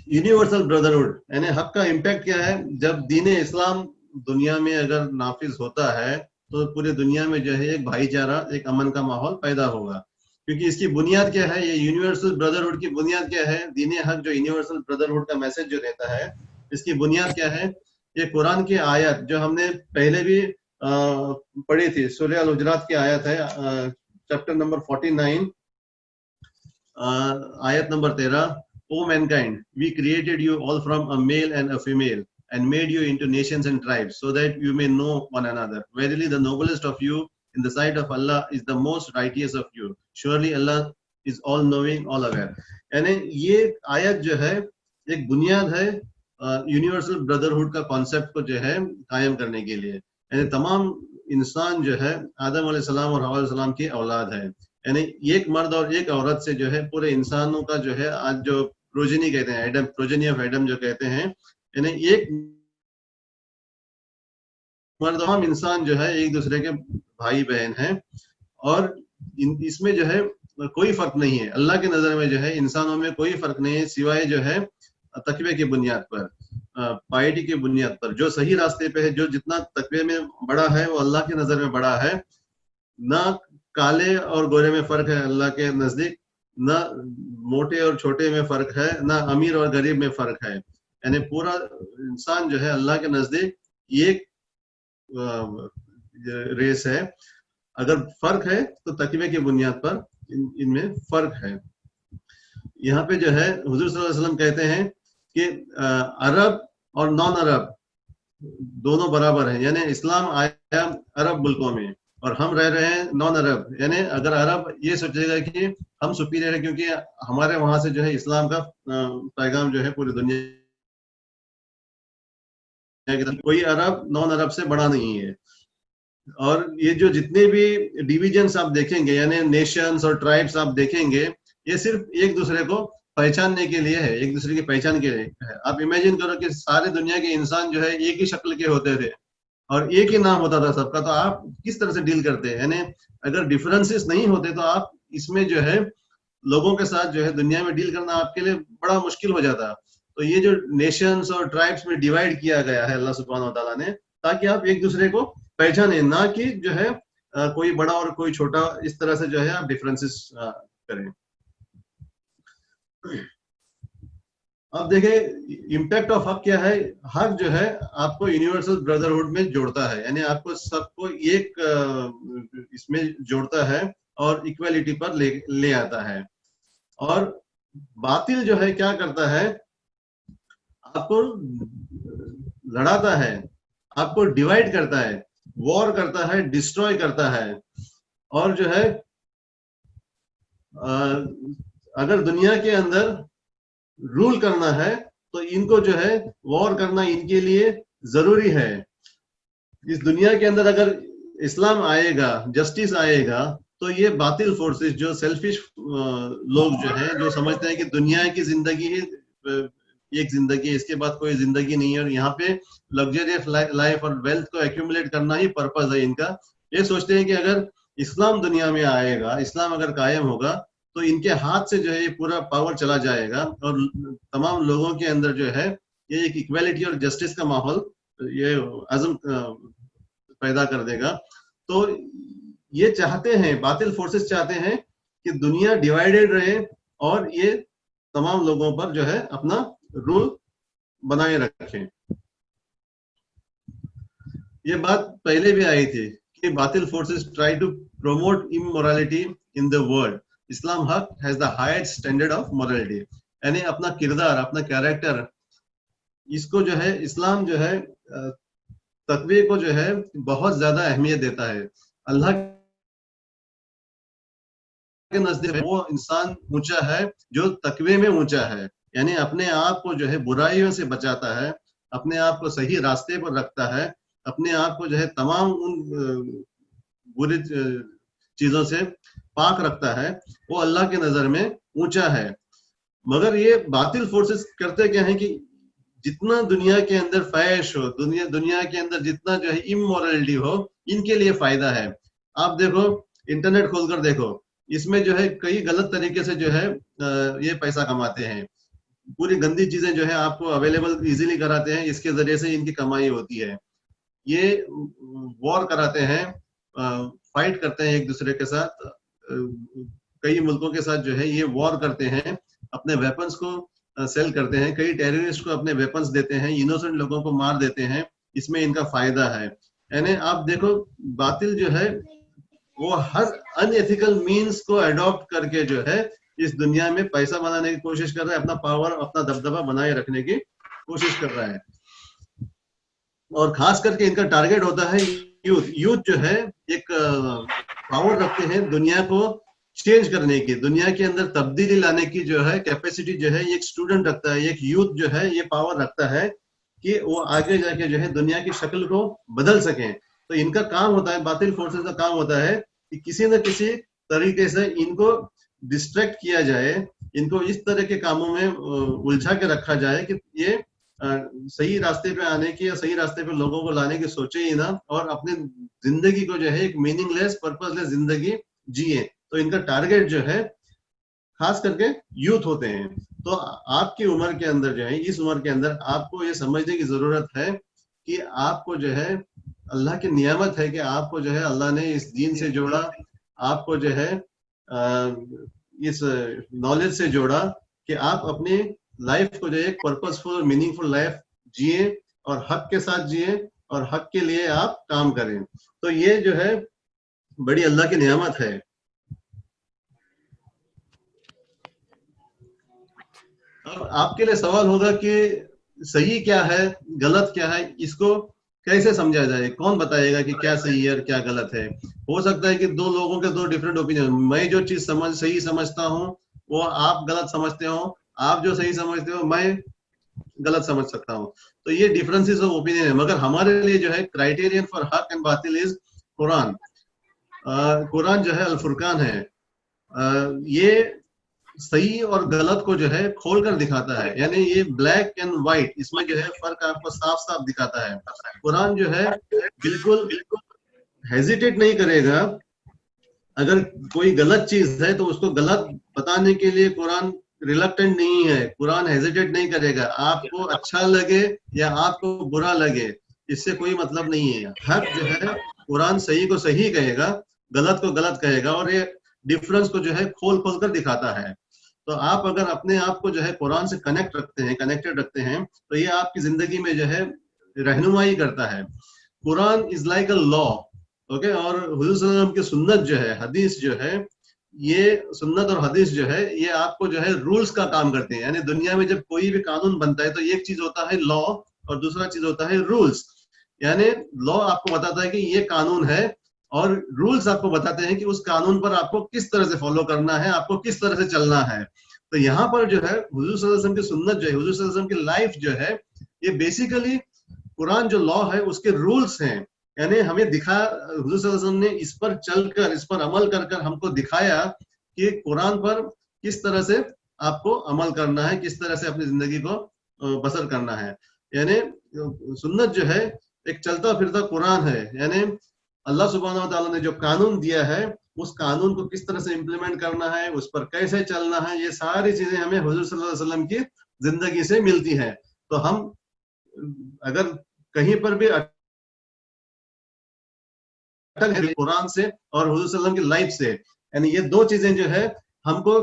यूनिवर्सल ब्रदरहुड यानी हक का इम्पैक्ट क्या है? जब दीन इस्लाम दुनिया में अगर नाफिज होता है तो पूरी दुनिया में जो है एक भाईचारा, एक अमन का माहौल पैदा होगा, क्योंकि इसकी बुनियाद क्या है? ये यूनिवर्सल ब्रदरहुड की बुनियाद क्या है? दीन हक जो यूनिवर्सल ब्रदरहुड का मैसेज जो देता है, इसकी बुनियाद क्या है? ये कुरान की आयत जो हमने पहले भी पढ़ी थी, सूरह अल हुजरात की आयत है, चैप्टर नंबर 49, आयत number 13, O mankind, we created you all from a male and a female, and made you into nations and tribes, so that you may know one another. Verily, the noblest of you in the sight of Allah is the most righteous of you. Surely Allah is all knowing, all aware. यानी ये आयत जो है एक बुनियाद है यूनिवर्सल ब्रदरहुड का कॉन्सेप्ट को जो है कायम करने के लिए। यानी तमाम इंसान जो है आदम अलैहिस्सलाम और हवा अलैहिस्सलाम की औलाद है, यानी एक मर्द और एक औरत से जो है पूरे इंसानों का जो है आज जो प्रोजेनी कहते हैं, एडम, प्रोजेनी ऑफ एडम जो कहते हैं, यानी एक मर्द हम इंसान जो है एक दूसरे के भाई बहन हैं, और इसमें जो है कोई फर्क नहीं है। अल्लाह की नजर में जो है इंसानों में कोई फर्क नहीं है सिवाय जो है तकवे की बुनियाद पर, पाइटी की बुनियाद पर। जो सही रास्ते पे है, जो जितना तकवे में बड़ा है वो अल्लाह की नजर में बड़ा है। ना काले और गोरे में फर्क है अल्लाह के नजदीक, ना मोटे और छोटे में फर्क है, ना अमीर और गरीब में फर्क है। यानी पूरा इंसान जो है अल्लाह के नजदीक एक रेस है। अगर फर्क है तो तकवे की बुनियाद पर इनमें फर्क है। यहाँ पे जो है हुजूर सल्लल्लाहु अलैहि वसल्लम कहते हैं कि अरब और नॉन अरब दोनों बराबर हैं, यानी इस्लाम आया अरब मुल्कों में और हम रह रहे हैं नॉन अरब। यानी अगर अरब ये सोचेगा कि हम सुपीरियर है क्योंकि हमारे वहां से जो है इस्लाम का पैगाम जो है पूरी दुनिया, कोई अरब नॉन अरब से बड़ा नहीं है। और ये जो जितने भी डिविजन्स आप देखेंगे, यानी नेशंस और ट्राइब्स आप देखेंगे, ये सिर्फ एक दूसरे को पहचानने के लिए है, एक दूसरे की पहचान के लिए है। आप इमेजिन करो कि सारे दुनिया के इंसान जो है एक ही शक्ल के होते थे और एक ही नाम होता था सबका, तो आप किस तरह से डील करते हैं? यानी अगर डिफरेंसेस नहीं होते तो आप इसमें जो है लोगों के साथ जो है दुनिया में डील करना आपके लिए बड़ा मुश्किल हो जाता। तो ये जो नेशंस और ट्राइब्स में डिवाइड किया गया है अल्लाह सुब्हानहू व तआला ने, ताकि आप एक दूसरे को पहचाने, ना कि जो है कोई बड़ा और कोई छोटा, इस तरह से जो है आप डिफरेंसेस करें। अब देखें इम्पैक्ट ऑफ हक क्या है। हक जो है आपको यूनिवर्सल ब्रदरहुड में जोड़ता है, यानी आपको सबको एक इसमें जोड़ता है और इक्वालिटी पर ले आता है। और बातिल जो है क्या करता है, आपको लड़ाता है, आपको डिवाइड करता है, वॉर करता है, डिस्ट्रॉय करता है। और जो है अगर दुनिया के अंदर रूल करना है तो इनको जो है वॉर करना इनके लिए जरूरी है। इस दुनिया के अंदर अगर इस्लाम आएगा, जस्टिस आएगा, तो ये बातिल फोर्सेस, जो सेल्फिश लोग जो हैं, जो समझते हैं कि दुनिया की जिंदगी ही एक जिंदगी है, इसके बाद कोई जिंदगी नहीं है और यहाँ पे लग्जरियस लाइफ और वेल्थ को एक्यूमुलेट करना ही पर्पस है इनका। ये सोचते हैं कि अगर इस्लाम दुनिया में आएगा, इस्लाम अगर कायम होगा, तो इनके हाथ से जो है ये पूरा पावर चला जाएगा और तमाम लोगों के अंदर जो है ये एक इक्वालिटी और जस्टिस का माहौल ये अज़म पैदा कर देगा। तो ये चाहते हैं, बातिल फोर्सेस चाहते हैं कि दुनिया डिवाइडेड रहे और ये तमाम लोगों पर जो है अपना रूल बनाए रखें। ये बात पहले भी आई थी कि बातिल forces try to promote immorality in the world. Islam हक has the highest standard of morality, यानी अपना किरदार, अपना कैरेक्टर, इसको जो है इस्लाम जो है तकवे को जो है बहुत ज्यादा अहमियत देता है। अल्लाह के नजदीक वो इंसान ऊंचा है जो तकवे में ऊंचा है, यानी अपने आप को जो है बुराइयों से बचाता है, अपने आप को सही रास्ते पर रखता है, अपने आप को जो है तमाम उन बुरी चीजों से पाक रखता है, वो अल्लाह के नजर में ऊंचा है। मगर ये बातिल फोर्सेस करते क्या है कि जितना दुनिया के अंदर फैश हो, दुनिया के अंदर जितना जो है इमोरलिटी हो, इनके लिए फायदा है। आप देखो, इंटरनेट खोलकर देखो, इसमें जो है कई गलत तरीके से जो है ये पैसा कमाते हैं। पूरी गंदी चीजें जो है आपको अवेलेबल इजीली कराते हैं, इसके जरिए से इनकी कमाई होती है। ये वॉर कराते हैं, फाइट करते हैं एक दूसरे के साथ, कई मुल्कों के साथ जो है ये वॉर करते हैं, अपने वेपन्स को सेल करते हैं, कई टेररिस्ट को अपने वेपन्स देते हैं, इनोसेंट लोगों को मार देते हैं, इसमें इनका फायदा है। यानी आप देखो बातिल जो है वो हर अनएथिकल मीन्स को अडॉप्ट करके जो है इस दुनिया में पैसा बनाने की कोशिश कर रहा है, अपना पावर, अपना दबदबा बनाए रखने की कोशिश कर रहा है। और खास करके इनका टारगेट होता है यूथ। यूथ जो है एक पावर रखते हैं दुनिया को चेंज करने की, दुनिया के अंदर तब्दीली लाने की जो है कैपेसिटी जो है एक स्टूडेंट रखता है, एक यूथ जो है ये पावर रखता है कि वो आगे जाके जो है दुनिया की शक्ल को बदल सकें। तो इनका काम होता है, बातिल फोर्सेस का काम होता है कि किसी न किसी तरीके से इनको डिस्ट्रैक्ट किया जाए, इनको इस तरह के कामों में उलझा के रखा जाए कि ये सही रास्ते पे आने की या सही रास्ते पे लोगों को लाने की सोचे ही ना, और अपने जिंदगी को जो है एक मीनिंगलेस, पर्पसलेस जिंदगी जिए। तो इनका टारगेट जो है खास करके यूथ होते हैं। तो आपकी उम्र के अंदर जो है, इस उम्र के अंदर आपको ये समझने की जरूरत है कि आपको जो है अल्लाह की नियामत है कि आपको जो है अल्लाह ने इस दीन से जोड़ा, आपको जो है इस नॉलेज से जोड़ा कि आप अपनी लाइफ को जो है एक पर्पसफुल और मीनिंगफुल लाइफ जिए और हक के साथ जिए और हक के लिए आप काम करें। तो ये जो है बड़ी अल्लाह की नियामत है। अब आपके लिए सवाल होगा कि सही क्या है, गलत क्या है, इसको कैसे समझा जाए, कौन बताएगा कि क्या सही है और क्या गलत है। हो सकता है कि दो लोगों के दो डिफरेंट ओपिनियन, मैं जो चीज सही समझता हूँ वो आप गलत समझते हो, आप जो सही समझते हो मैं गलत समझ सकता हूँ। तो ये डिफरेंसेस ऑफ ओपिनियन है, मगर हमारे लिए जो है क्राइटेरियन फॉर हक एंड बातिल इज कुरान। कुरान जो है अल फुरकान है, ये सही और गलत को जो है खोल कर दिखाता है, यानी ये ब्लैक एंड व्हाइट, इसमें जो है फर्क आपको साफ साफ दिखाता है। कुरान जो है बिल्कुल हेजिटेट नहीं करेगा, अगर कोई गलत चीज है तो उसको गलत बताने के लिए कुरान रिलक्टेंट नहीं है, कुरान हेजिटेट नहीं करेगा। आपको अच्छा लगे या आपको बुरा लगे इससे कोई मतलब नहीं है। हक जो है कुरान सही को सही कहेगा, गलत को गलत कहेगा, और ये डिफरेंस को जो है खोल खोल कर दिखाता है। तो आप अगर अपने आप को जो है कुरान से कनेक्टेड रखते हैं तो ये आपकी जिंदगी में जो है रहनुमाई करता है। Quran is like a law, okay. और हुजूर सल्लल्लाहु अलैहि वसल्लम की सुन्नत जो है, हदीस जो है, ये सुन्नत और हदीस जो है ये आपको जो है रूल्स का काम करते हैं। यानी दुनिया में जब कोई भी कानून बनता है तो एक चीज होता है लॉ और दूसरा चीज होता है रूल्स। यानी लॉ आपको बताता है कि ये कानून है, और रूल्स आपको बताते हैं कि उस कानून पर आपको किस तरह से फॉलो करना है, आपको किस तरह से चलना है। तो यहाँ पर जो है हुजूर सल्लल्लाहु अलैहि वसल्लम की सुन्नत जो है, हुजूर सल्लल्लाहु अलैहि वसल्लम की लाइफ जो है, ये बेसिकली कुरान जो लॉ है उसके रूल्स हैं। यानी हमें हुजूर सल्लल्लाहु अलैहि वसल्लम ने इस पर चलकर, इस पर अमल कर कर हमको दिखाया कि कुरान पर किस तरह से आपको अमल करना है, किस तरह से अपनी जिंदगी को बसर करना है। यानी सुन्नत जो है एक चलता फिरता कुरान है। यानी अल्लाह सुब्हानहू व तआला ने जो कानून दिया है उस कानून को किस तरह से इम्प्लीमेंट करना है, उस पर कैसे चलना है, ये सारी चीजें हमें हुजूर सल्लल्लाहु अलैहि वसल्लम की जिंदगी से मिलती है। तो हम अगर कहीं पर भी अटक है कुरान से और हुजूर सल्लल्लाहु अलैहि वसल्लम की लाइफ से, यानी ये दो चीजें जो है हमको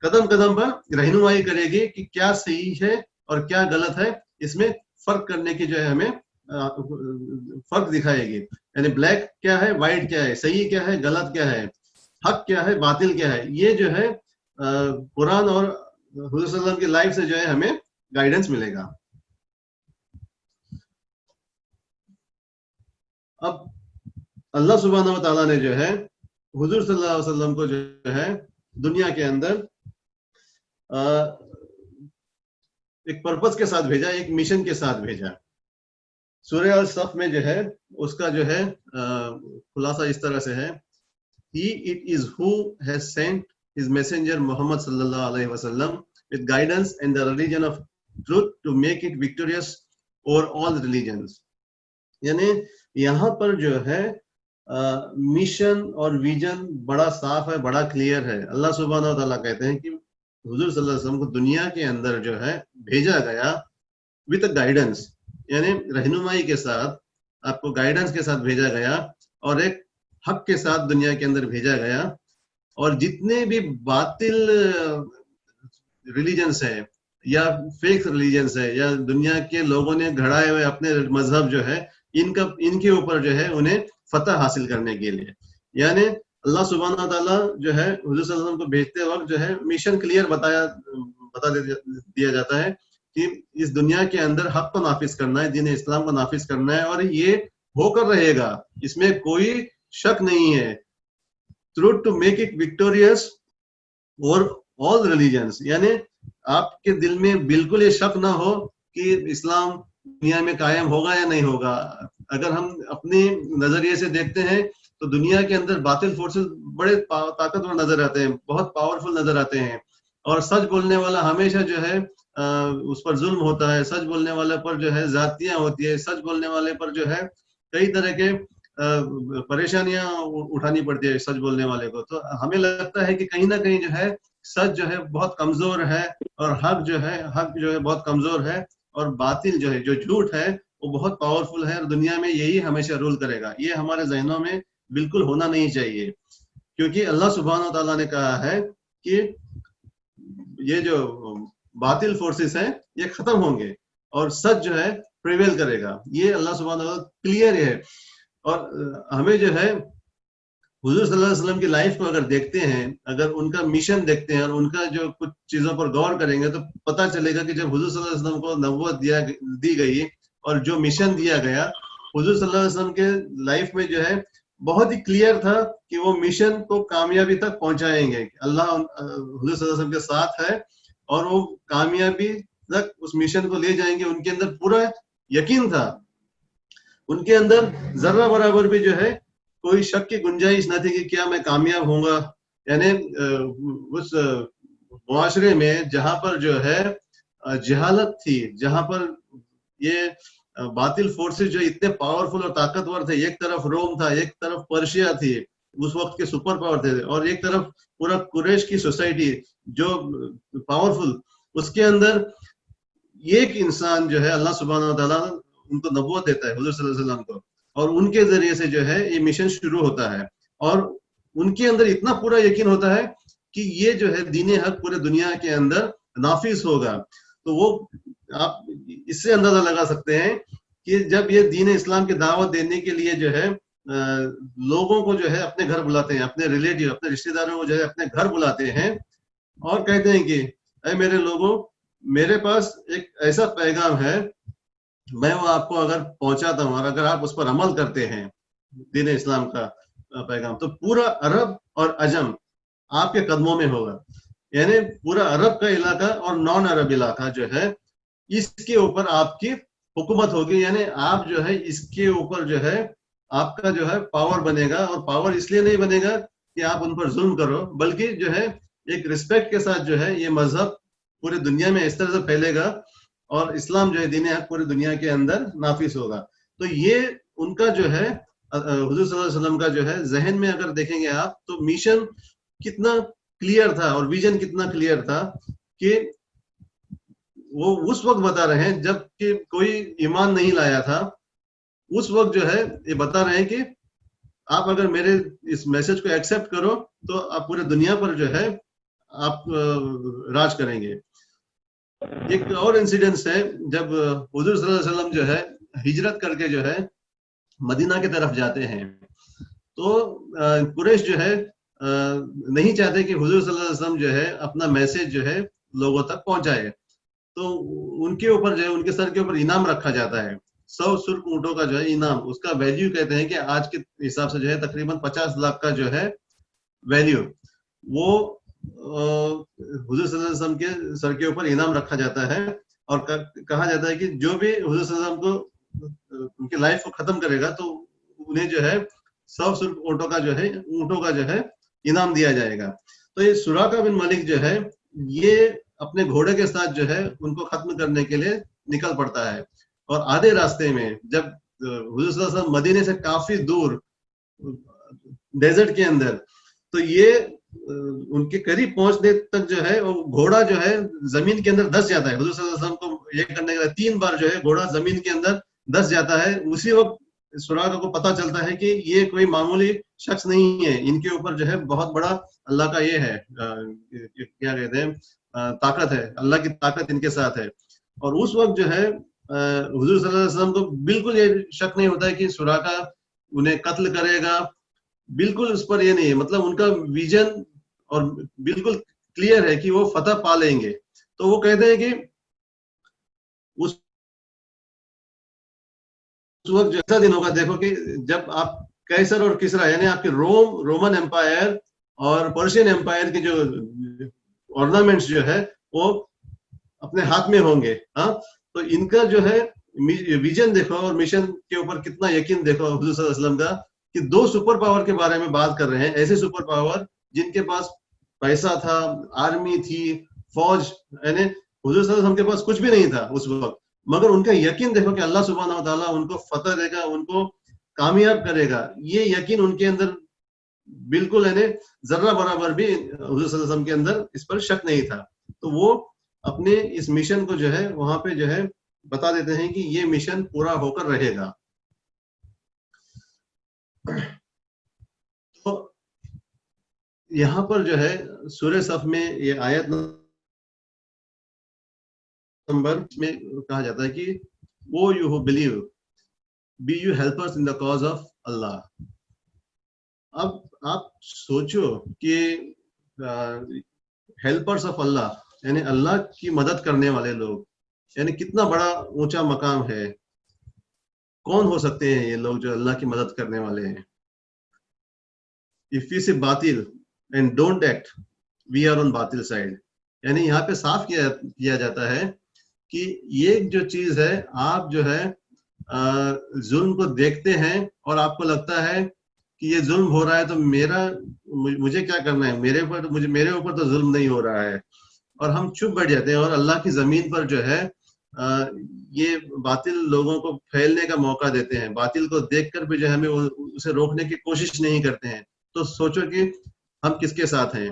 कदम कदम पर रहनुमाई करेगी कि क्या सही है और क्या गलत है, इसमें फर्क करने की जो है हमें फर्क दिखाएगी। यानी ब्लैक क्या है, व्हाइट क्या है, सही क्या है, गलत क्या है, हक क्या है, बातिल क्या है, ये जो है कुरान और हुजूर सल्लल्लाहु अलैहि वसल्लम की लाइफ से जो है हमें गाइडेंस मिलेगा। अब अल्लाह सुब्हानहू व तआला ने जो है हुजूर सल्लल्लाहु अलैहि वसल्लम को जो है दुनिया के अंदर एक पर्पस के साथ भेजा, एक मिशन के साथ भेजा। सूरह अल-सफ में जो है उसका जो है खुलासा इस तरह से है, He it is who has sent his messenger Muhammad sallallahu alaihi wasallam with guidance and the religion of truth to make it victorious over all religions। यानी यहाँ पर जो है मिशन और विजन बड़ा साफ है, बड़ा क्लियर है। अल्लाह सुब्हानहू व तआला कहते हैं कि हुजूर सल्लल्लाहु अलैहि वसल्लम को दुनिया के अंदर जो है भेजा गया विद गाइडेंस, यानी रहनुमाई के साथ, आपको गाइडेंस के साथ भेजा गया और एक हक के साथ दुनिया के अंदर भेजा गया। और जितने भी बातिल रिलीजन्स है या फेक रिलीजन्स है या दुनिया के लोगों ने घड़ाए हुए अपने मजहब जो है, इनके ऊपर जो है उन्हें फतह हासिल करने के लिए, यानी अल्लाह सुब्हानहू व तआला जो है हुजूर सल्लल्लाहु अलैहि वसल्लम को भेजते वक्त जो है मिशन क्लियर बता दिया जाता है कि इस दुनिया के अंदर हक को नाफिज करना है, दीन इस्लाम को नाफिज करना है, और ये होकर रहेगा, इसमें कोई शक नहीं है। Truth to make it victorious और ऑल रिलीजन्स, यानी आपके दिल में बिल्कुल ये शक ना हो कि इस्लाम दुनिया में कायम होगा या नहीं होगा। अगर हम अपने नजरिए से देखते हैं तो दुनिया के अंदर बातिल फोर्सेस बड़े ताकतवर नजर आते हैं, बहुत पावरफुल नजर आते हैं, और सच बोलने वाला हमेशा जो है उस पर जुल्म होता है, सच बोलने वाले पर जो है जातियां होती है, सच बोलने वाले पर जो है कई तरह के परेशानियां उठानी पड़ती है सच बोलने वाले को। तो हमें लगता है कि कहीं ना कहीं जो है सच जो है बहुत कमजोर है और हक जो है बहुत कमजोर है, और बातिल जो है, जो झूठ है, वो बहुत पावरफुल है और दुनिया में यही हमेशा रूल करेगा। ये हमारे जहनों में बिल्कुल होना नहीं चाहिए, क्योंकि अल्लाह सुब्हानहू व तआला ने कहा है कि ये जो बातिल फोर्सेस हैं ये खत्म होंगे और सच जो है प्रिवेल करेगा। ये अल्लाह सुब्हानहू व तआला क्लियर है। और हमें जो है हुजूर सल्लल्लाहु अलैहि वसल्लम की लाइफ को अगर देखते हैं, अगर उनका मिशन देखते हैं और उनका जो कुछ चीजों पर गौर करेंगे तो पता चलेगा कि जब हुजूर सल्लल्लाहु अलैहि वसल्लम को नबूवत दी गई और जो मिशन दिया गया, हुजूर सल्लल्लाहु अलैहि वसल्लम के लाइफ में जो है बहुत ही क्लियर था कि वो मिशन को कामयाबी तक पहुंचाएंगे। अल्लाह हुजूर सल्लल्लाहु अलैहि वसल्लम के साथ है और वो कामयाबी तक उस मिशन को ले जाएंगे। उनके अंदर पूरा यकीन था, उनके अंदर जर्रा बराबर भी जो है कोई शक की गुंजाइश न थी कि क्या मैं कामयाब होऊंगा। यानी उस मुआशरे में जहां पर जो है जहालत थी, जहां पर ये बातिल फोर्सेस जो इतने पावरफुल और ताकतवर थे, एक तरफ रोम था, एक तरफ पर्शिया थी, उस वक्त के सुपर पावर थे, और एक तरफ पूरा कुरैश की सोसाइटी जो पावरफुल, उसके अंदर एक इंसान जो है अल्लाह सुब्हानहू व तआला उनको नबूवत देता है हुजूर सल्लल्लाहु अलैहि वसल्लम को, और उनके जरिए से जो है ये मिशन शुरू होता है। और उनके अंदर इतना पूरा यकीन होता है कि ये जो है दीन हक पूरे दुनिया के अंदर नाफिज होगा। तो वो आप इससे अंदाजा लगा सकते हैं कि जब ये दीन इस्लाम की दावत देने के लिए जो है लोगों को जो है अपने घर बुलाते हैं, अपने रिलेटिव, अपने रिश्तेदारों को जो है अपने घर बुलाते हैं और कहते हैं कि अरे मेरे लोगों, मेरे पास एक ऐसा पैगाम है, मैं वो आपको अगर पहुंचाता हूं और अगर आप उस पर अमल करते हैं दीन इस्लाम का पैगाम, तो पूरा अरब और अजम आपके कदमों में होगा। यानी पूरा अरब का इलाका और नॉन अरब इलाका जो है इसके ऊपर आपकी हुकूमत होगी। यानी आप जो है इसके ऊपर जो है आपका जो है पावर बनेगा, और पावर इसलिए नहीं बनेगा कि आप उन पर जुल्म करो, बल्कि जो है एक रिस्पेक्ट के साथ जो है ये मजहब पूरी दुनिया में इस तरह से फैलेगा और इस्लाम जो है दीन हक पूरी दुनिया के अंदर नाफिज होगा। तो ये उनका जो है हुजूर सल्लल्लाहु अलैहि वसल्लम का जो है जहन में अगर देखेंगे आप, तो मिशन कितना क्लियर था और विजन कितना क्लियर था कि वो उस वक्त बता रहे हैं जब कि कोई ईमान नहीं लाया था। उस वक्त जो है ये बता रहे हैं कि आप अगर मेरे इस मैसेज को एक्सेप्ट करो तो आप पूरे दुनिया पर जो है आप राज करेंगे। एक और इंसिडेंस है, जब हुजूर सल्लल्लाहु अलैहि वसल्लम जो है हिजरत करके जो है मदीना की तरफ जाते हैं, तो कुरैश जो है नहीं चाहते कि हुजूर सल्लल्लाहु अलैहि वसल्लम जो है अपना मैसेज जो है लोगों तक पहुंचाए, तो उनके ऊपर जो है उनके सर के ऊपर इनाम रखा जाता है। 100 सुर्ख ऊंटों का जो है इनाम, उसका वैल्यू कहते हैं कि आज के हिसाब से जो है तकरीबन 50 लाख का जो है वैल्यू, वो हुजूर सल्लल्लाहु अलैहि वसल्लम के सर के ऊपर इनाम रखा जाता है। और कहा जाता है कि जो भी हुजूर सल्लल्लाहु अलैहि वसल्लम को उनकी लाइफ को खत्म करेगा तो उन्हें जो है 100 सुर्ख ऊंटों का जो है इनाम दिया जाएगा। तो ये सुराका बिन मलिक जो है ये अपने घोड़े के साथ जो है उनको खत्म करने के लिए निकल पड़ता है, और आधे रास्ते में जब हुजूर सल्लल्लाहु अलैहि वसल्लम मदीने से काफी दूर डेजर्ट के अंदर, तो ये उनके करीब पहुंचने तक जो है वो घोड़ा जो है जमीन के अंदर धस जाता है। हुजूर सल्लल्लाहु अलैहि वसल्लम को ये करने के बाद 3 बार जो है घोड़ा जमीन के अंदर धस जाता है। उसी वक्त सुराका को पता चलता है कि ये कोई मामूली शख्स नहीं है, इनके ऊपर जो है बहुत बड़ा अल्लाह का ये है क्या कहते हैं ताकत है, अल्लाह की ताकत इनके साथ है। और उस वक्त जो है हुजूर सल्लल्लाहु अलैहि वसल्लम को बिल्कुल ये शक नहीं होता है कि सुराका उन्हें कत्ल करेगा, बिल्कुल उस पर ये नहीं है। मतलब उनका विजन और बिल्कुल क्लियर है कि वो फतह पा लेंगे। तो वो कहते हैं कि उस वक्त जैसा दिन होगा, देखो कि जब आप कैसर और किसरा यानी आपके रोमन एम्पायर और पर्शियन एम्पायर के जो ऑर्नामेंट्स जो है वो अपने हाथ में होंगे। हाँ, तो इनका जो है विजन देखो और मिशन के ऊपर कितना यकीन देखो हुजूर सल्लल्लाहु अलैहि वसल्लम का, कि 2 सुपर पावर के बारे में बात कर रहे हैं, ऐसे सुपर पावर जिनके पास पैसा था, आर्मी थी, फौज, यानी हुजूर सल्लल्लाहु अलैहि वसल्लम के पास कुछ भी नहीं था उस वक्त, मगर उनका यकीन देखो कि अल्लाह सुब्हानहू व तआला उनको फतह देगा, उनको कामयाब करेगा। ये यकीन उनके अंदर बिल्कुल यानी जर्रा बराबर भी हुजूर सल्लल्लाहु अलैहि वसल्लम के अंदर इस पर शक नहीं था। तो वो अपने इस मिशन को जो है वहां पे जो है बता देते हैं कि ये मिशन पूरा होकर रहेगा। तो यहाँ पर जो है सूरह सफ में ये आयत नंबर में कहा जाता है कि वो you who believe be you helpers in the cause of Allah. अब आप सोचो कि हेल्पर्स ऑफ अल्लाह यानी अल्लाह की मदद करने वाले लोग, यानी कितना बड़ा ऊंचा मकाम है। कौन हो सकते हैं ये लोग जो अल्लाह की मदद करने वाले हैं? इफ यू से बातिल and don't act, we are on बातिल साइड। यानी यहाँ पे साफ किया जाता है कि ये जो चीज है, आप जो है जुल्म को देखते हैं और आपको लगता है कि ये जुल्म हो रहा है तो मुझे क्या करना है, मेरे ऊपर तो जुल्म नहीं हो रहा है, और हम चुप बैठ जाते हैं और अल्लाह की जमीन पर जो है ये बातिल लोगों को फैलने का मौका देते हैं। बातिल को देखकर भी जो है हमें उसे रोकने की कोशिश नहीं करते हैं। तो सोचो कि हम किसके साथ हैं।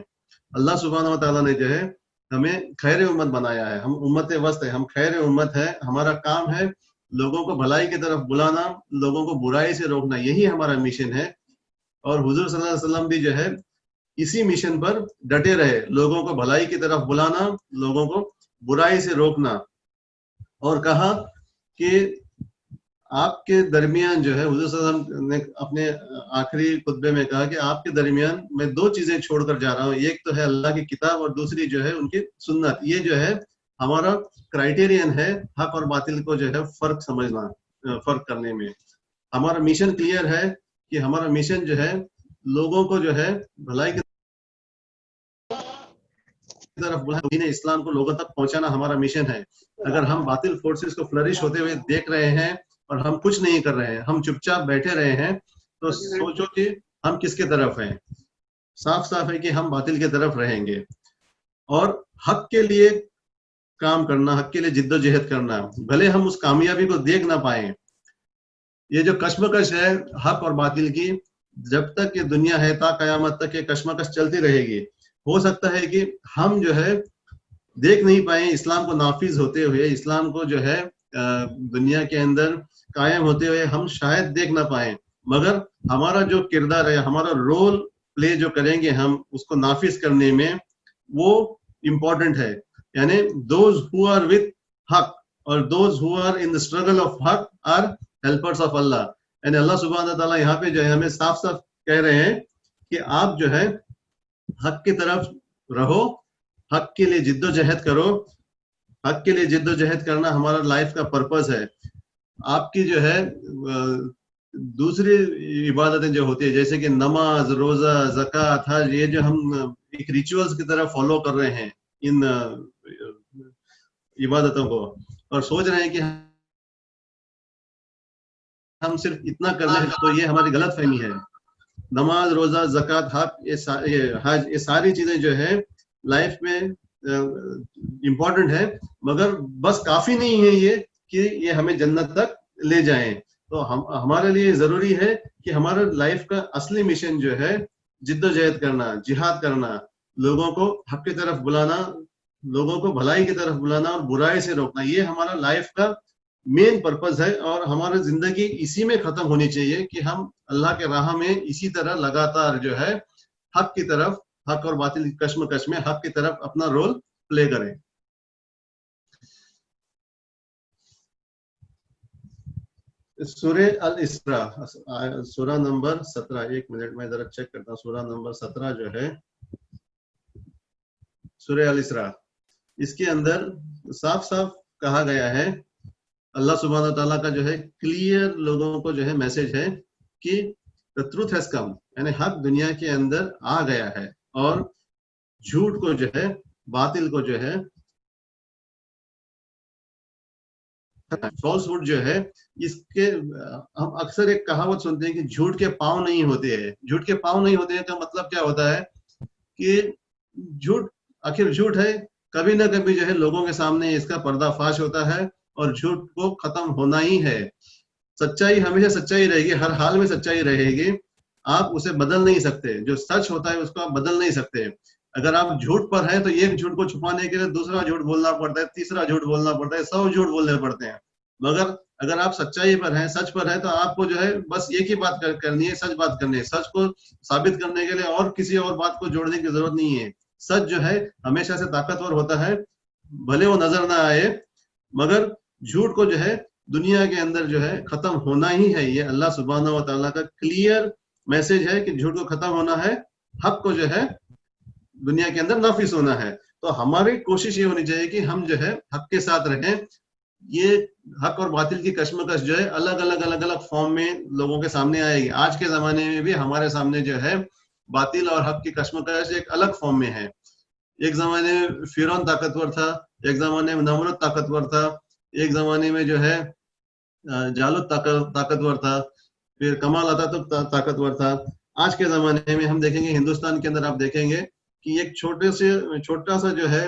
अल्लाह सुब्हानहू व तआला ने जो है हमें खैर उम्मत बनाया है, हम उम्मत वस्त है, हम खैर उम्मत है। हमारा काम है लोगों को भलाई की तरफ बुलाना, लोगों को बुराई से रोकना, यही हमारा मिशन है। और हुजूर सल्लल्लाहु अलैहि वसल्लम भी जो है इसी मिशन पर डटे रहे, लोगों को भलाई की तरफ बुलाना, लोगों को बुराई से रोकना। और कहा कि आपके दरमियान जो है हुजूर सल्लल्लाहु अलैहि वसल्लम ने अपने आखिरी खुतबे में कहा कि आपके दरमियान मैं 2 चीजें छोड़कर जा रहा हूँ, एक तो है अल्लाह की किताब और दूसरी जो है उनकी सुन्नत। ये जो है हमारा क्राइटेरियन है हक और बातिल को जो है फर्क समझना, फर्क करने में। हमारा मिशन क्लियर है कि हमारा मिशन जो है लोगों को जो है भलाई की तरफ बुलाना, दीन इस्लाम को लोगों तक पहुंचाना हमारा मिशन है। अगर हम बातिल फोर्सेस को फ्लरिश होते हुए देख रहे हैं और हम कुछ नहीं कर रहे हैं, हम चुपचाप बैठे रहे हैं, तो सोचो कि हम किसके तरफ हैं। साफ साफ है कि हम बातिल की तरफ रहेंगे। और हक के लिए काम करना, हक के लिए जिद्दोजहद करना, भले हम उस कामयाबी को देख ना पाए। ये जो कश्मकश है हक और बातिल की, जब तक ये दुनिया है ता कयामत तक ये कश्मकश चलती रहेगी। हो सकता है कि हम जो है देख नहीं पाए इस्लाम को नाफिज होते हुए, इस्लाम को जो है दुनिया के अंदर कायम होते हुए हम शायद देख ना पाए, मगर हमारा जो किरदार है, हमारा रोल प्ले जो करेंगे हम उसको नाफिज करने में, वो इम्पोर्टेंट है। यानी दोज हु आर विद हक और those who are in the struggle of हक आर हेल्पर्स ऑफ अल्लाह। यानी अल्लाह सुब्हानहू व तआला यहाँ पे जो है हमें साफ साफ कह रहे हैं कि आप जो है हक की तरफ रहो, हक के लिए जिद्दोजहद करो। हक के लिए जिद्दोजहद करना हमारा लाइफ का पर्पस है। आपकी जो है दूसरी इबादतें जो होती है जैसे कि नमाज, रोजा, ज़कात, हज, ये जो हम एक रिचुअल्स की तरह फॉलो कर रहे हैं इन इबादतों को, और सोच रहे हैं कि हम सिर्फ इतना कर रहे हैं, तो ये हमारी गलत फहमी है। नमाज, रोजा, ज़कात, हज, ये सारी चीजें जो है लाइफ में इम्पोर्टेंट है, मगर बस काफी नहीं है ये कि ये हमें जन्नत तक ले जाएं। तो हमारे लिए जरूरी है कि हमारा लाइफ का असली मिशन जो है जिद्दोजहद करना, जिहाद करना, लोगों को हक की तरफ बुलाना, लोगों को भलाई की तरफ बुलाना और बुराई से रोकना, ये हमारा लाइफ का मेन पर्पस है। और हमारी जिंदगी इसी में खत्म होनी चाहिए कि हम अल्लाह के राह में इसी तरह लगातार जो है हक की तरफ, हक और बातिल की कश्मकश में हक की तरफ अपना रोल प्ले करें। सूरह अल इसरा, सूरह नंबर 17, एक मिनट में जरा चेक करता हूँ। सूरह नंबर 17 जो है सूरह अल इसरा, इसके अंदर साफ साफ कहा गया है, अल्लाह सुब्हानहू तआला का जो है क्लियर लोगों को जो है मैसेज है कि द ट्रूथ हैज कम, यानी हक दुनिया के अंदर आ गया है और झूठ को जो है, बातिल को जो है, फॉल्सहुड जो है, इसके हम अक्सर एक कहावत सुनते हैं कि झूठ के पांव नहीं होते हैं। झूठ के पांव नहीं होते हैं का मतलब क्या होता है कि झूठ आखिर झूठ है, कभी ना कभी जो है लोगों के सामने इसका पर्दाफाश होता है और झूठ को खत्म होना ही है। सच्चाई हमेशा सच्चाई रहेगी, हर हाल में सच्चाई रहेगी, आप उसे बदल नहीं सकते। जो सच होता है उसको आप बदल नहीं सकते। अगर आप झूठ पर हैं तो एक झूठ को छुपाने के लिए दूसरा झूठ बोलना पड़ता है, तीसरा झूठ बोलना पड़ता है, 100 झूठ बोलने पड़ते हैं। मगर अगर आप सच्चाई पर हैं, सच पर हैं, तो आपको जो है बस एक ही बात करनी है, सच बात करनी है। सच को साबित करने के लिए और किसी और बात को जोड़ने की जरूरत नहीं है। सच जो है हमेशा से ताकतवर होता है, भले वो नजर ना आए, मगर झूठ को जो है दुनिया के अंदर जो है खत्म होना ही है। ये अल्लाह सुब्हानहू व तआला का क्लियर मैसेज है कि झूठ को खत्म होना है, हक को जो है दुनिया के अंदर नाफिज होना है। तो हमारी कोशिश ये होनी चाहिए कि हम जो है हक के साथ रहें। ये हक और बातिल की कश्मकश जो है अलग अलग फॉर्म में लोगों के सामने आएगी। आज के जमाने में भी हमारे सामने जो है बातिल और हक की कश्मकश एक अलग फॉर्म में है। एक जमाने में फिरौन ताकतवर था, एक जमाने में नमरूद ताकतवर था, एक जमाने में जो है जालूत ताकतवर था, फिर कमाल अतातुर्क ताकतवर था। आज के जमाने में हम देखेंगे, हिंदुस्तान के अंदर आप देखेंगे कि एक छोटा सा जो है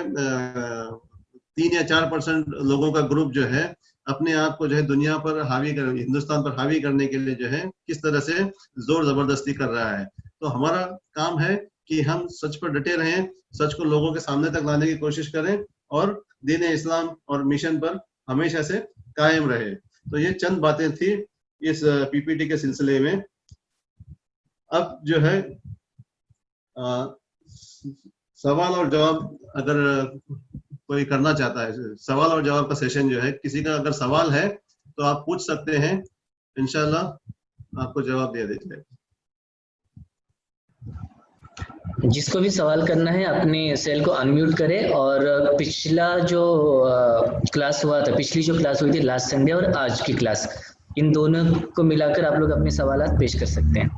3 या 4% लोगों का ग्रुप जो है अपने आप को जो है दुनिया पर हावी कर, हिंदुस्तान पर हावी करने के लिए जो है किस तरह से जोर जबरदस्ती कर रहा है। तो हमारा काम है कि हम सच पर डटे रहें, सच को लोगों के सामने तक लाने की कोशिश करें और दीन इस्लाम और मिशन पर हमेशा से कायम रहे। तो ये चंद बातें थी इस पीपीटी के सिलसिले में। अब जो है सवाल और जवाब अगर कोई करना चाहता है, सवाल और जवाब का सेशन जो है, किसी का अगर सवाल है तो आप पूछ सकते हैं, इंशाल्लाह आपको जवाब दे देंगे। जिसको भी सवाल करना है अपने सेल को अनम्यूट करें। और पिछला जो क्लास हुआ था, पिछली जो क्लास हुई थी लास्ट संडे और आज की क्लास, इन दोनों को मिलाकर आप लोग अपने सवाल पेश कर सकते हैं।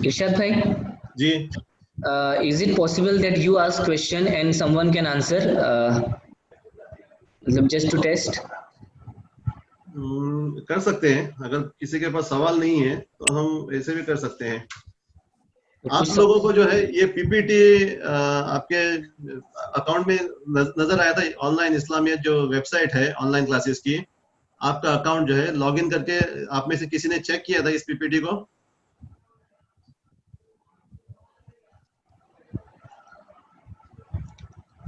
इरशाद भाई जी, is it possible that you ask question and someone can answer, मतलब just to test? कर सकते हैं। अगर किसी के पास सवाल नहीं है तो हम ऐसे भी कर सकते हैं। आप लोगों को जो है ये पीपीटी आपके अकाउंट में नजर आया था, ऑनलाइन इस्लामियत जो वेबसाइट है ऑनलाइन क्लासेस की, आपका अकाउंट जो है लॉगिन करके आप में से किसी ने चेक किया था इस पीपीटी को?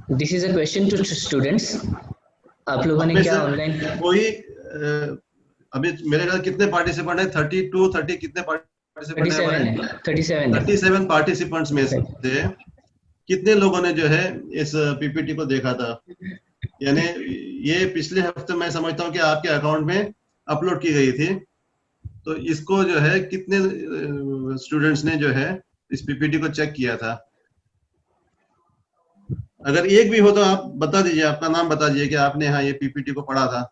This is a question to students. आप लोगों ने क्या ऑनलाइन कोई अभी मेरे ख्याल कितने पार्टिसिपेंट है? 32, 30 कितने पार्टिसिपेंट है? 37 पार्टिसिपेंट्स में से कितने लोगों ने जो है इस पीपीटी को देखा था? यानी ये पिछले हफ्ते मैं समझता हूँ कि आपके अकाउंट में अपलोड की गई थी। तो इसको जो है कितने स्टूडेंट्स ने जो है इस पीपीटी को चेक किया था? अगर एक भी हो तो आप बता दीजिए, आपका नाम बता दीजिए कि आपने हाँ ये पीपीटी को पढ़ा था।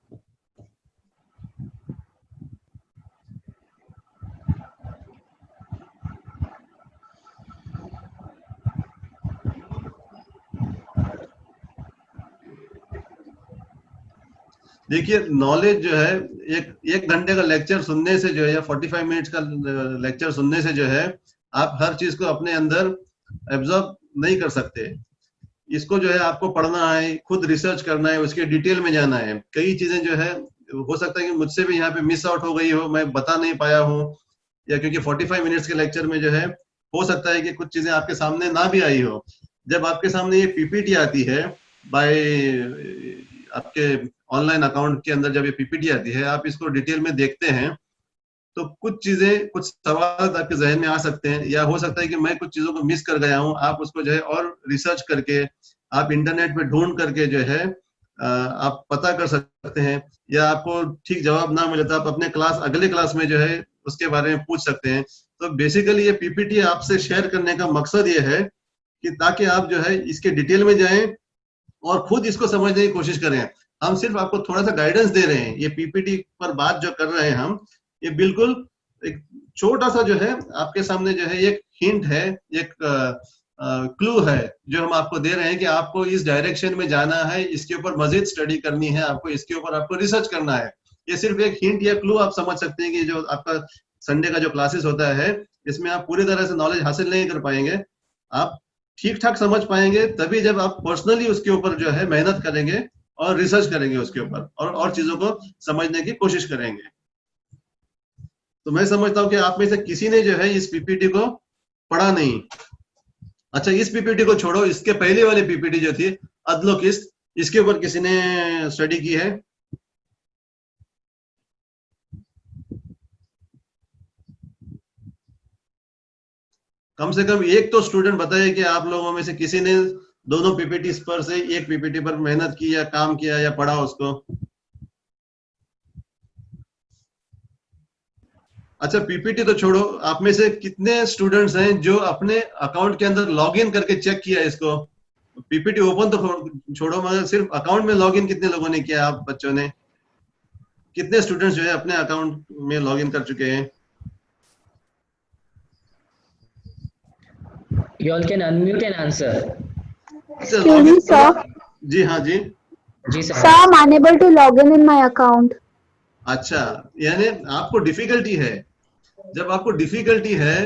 देखिए नॉलेज जो है, एक घंटे का लेक्चर सुनने से जो है या 45 मिनट्स का लेक्चर सुनने से जो है आप हर चीज को अपने अंदर एब्जॉर्ब नहीं कर सकते। इसको जो है आपको पढ़ना है, खुद रिसर्च करना है, उसके डिटेल में जाना है। कई चीजें जो है हो सकता है कि मुझसे भी यहाँ पे मिस आउट हो गई हो, मैं बता नहीं पाया हूँ, या क्योंकि 45 मिनट्स के लेक्चर में जो है हो सकता है कि कुछ चीजें आपके सामने ना भी आई हो। जब आपके सामने ये पीपीटी आती है बाय आपके ऑनलाइन अकाउंट के अंदर, जब ये पीपीटी आती है आप इसको डिटेल में देखते हैं तो कुछ चीजें, कुछ सवाल आपके जहन में आ सकते हैं, या हो सकता है कि मैं कुछ चीजों को मिस कर गया हूं। आप उसको जो है और रिसर्च करके, आप इंटरनेट पे ढूंढ करके जो है आप पता कर सकते हैं, या आपको ठीक जवाब ना मिले तो आप अपने क्लास, अगले क्लास में जो है उसके बारे में पूछ सकते हैं। तो बेसिकली ये पीपीटी आपसे शेयर करने का मकसद ये है कि ताकि आप जो है इसके डिटेल में जाएं और खुद इसको समझने की कोशिश करें। हम सिर्फ आपको थोड़ा सा गाइडेंस दे रहे हैं। ये पीपीटी पर बात जो कर रहे हैं हम, ये बिल्कुल एक छोटा सा जो है आपके सामने जो है एक हिंट है, एक क्लू है जो हम आपको दे रहे हैं कि आपको इस डायरेक्शन में जाना है, इसके ऊपर मजीद स्टडी करनी है, आपको इसके ऊपर आपको रिसर्च करना है। ये सिर्फ एक हिंट या क्लू आप समझ सकते हैं कि जो आपका संडे का जो क्लासेस होता है इसमें आप पूरी तरह से नॉलेज हासिल नहीं कर पाएंगे। आप ठीक ठाक समझ पाएंगे तभी जब आप पर्सनली उसके ऊपर जो है मेहनत करेंगे और रिसर्च करेंगे उसके ऊपर, और चीजों को समझने की कोशिश करेंगे। तो मैं समझता हूं कि आप में से किसी ने जो है इस पीपीटी को पढ़ा नहीं। अच्छा, इस पीपीटी को छोड़ो, इसके पहले वाली पीपीटी जो थी अदलो किस्त, इसके ऊपर किसी ने स्टडी की है? कम से कम एक तो स्टूडेंट बताए कि आप लोगों में से किसी ने दोनों पीपीटी पर से एक पीपीटी पर मेहनत की या काम किया या पढ़ा उसको। अच्छा, पीपीटी तो छोड़ो, आप में से कितने स्टूडेंट्स हैं जो अपने अकाउंट के अंदर लॉगिन करके चेक किया इसको? पीपीटी ओपन तो छोड़ो, मगर सिर्फ अकाउंट में लॉगिन कितने लोगों ने किया? आप बच्चों ने, कितने स्टूडेंट्स जो है अपने अकाउंट में लॉगिन कर चुके हैं? You all can unmute and answer. अच्छा, Excuse लॉगिन me, sir. जी हाँ जी। जी Sir, sir. I'm unable to log in my account. अच्छा, यानी आपको डिफिकल्टी है। जब आपको डिफिकल्टी है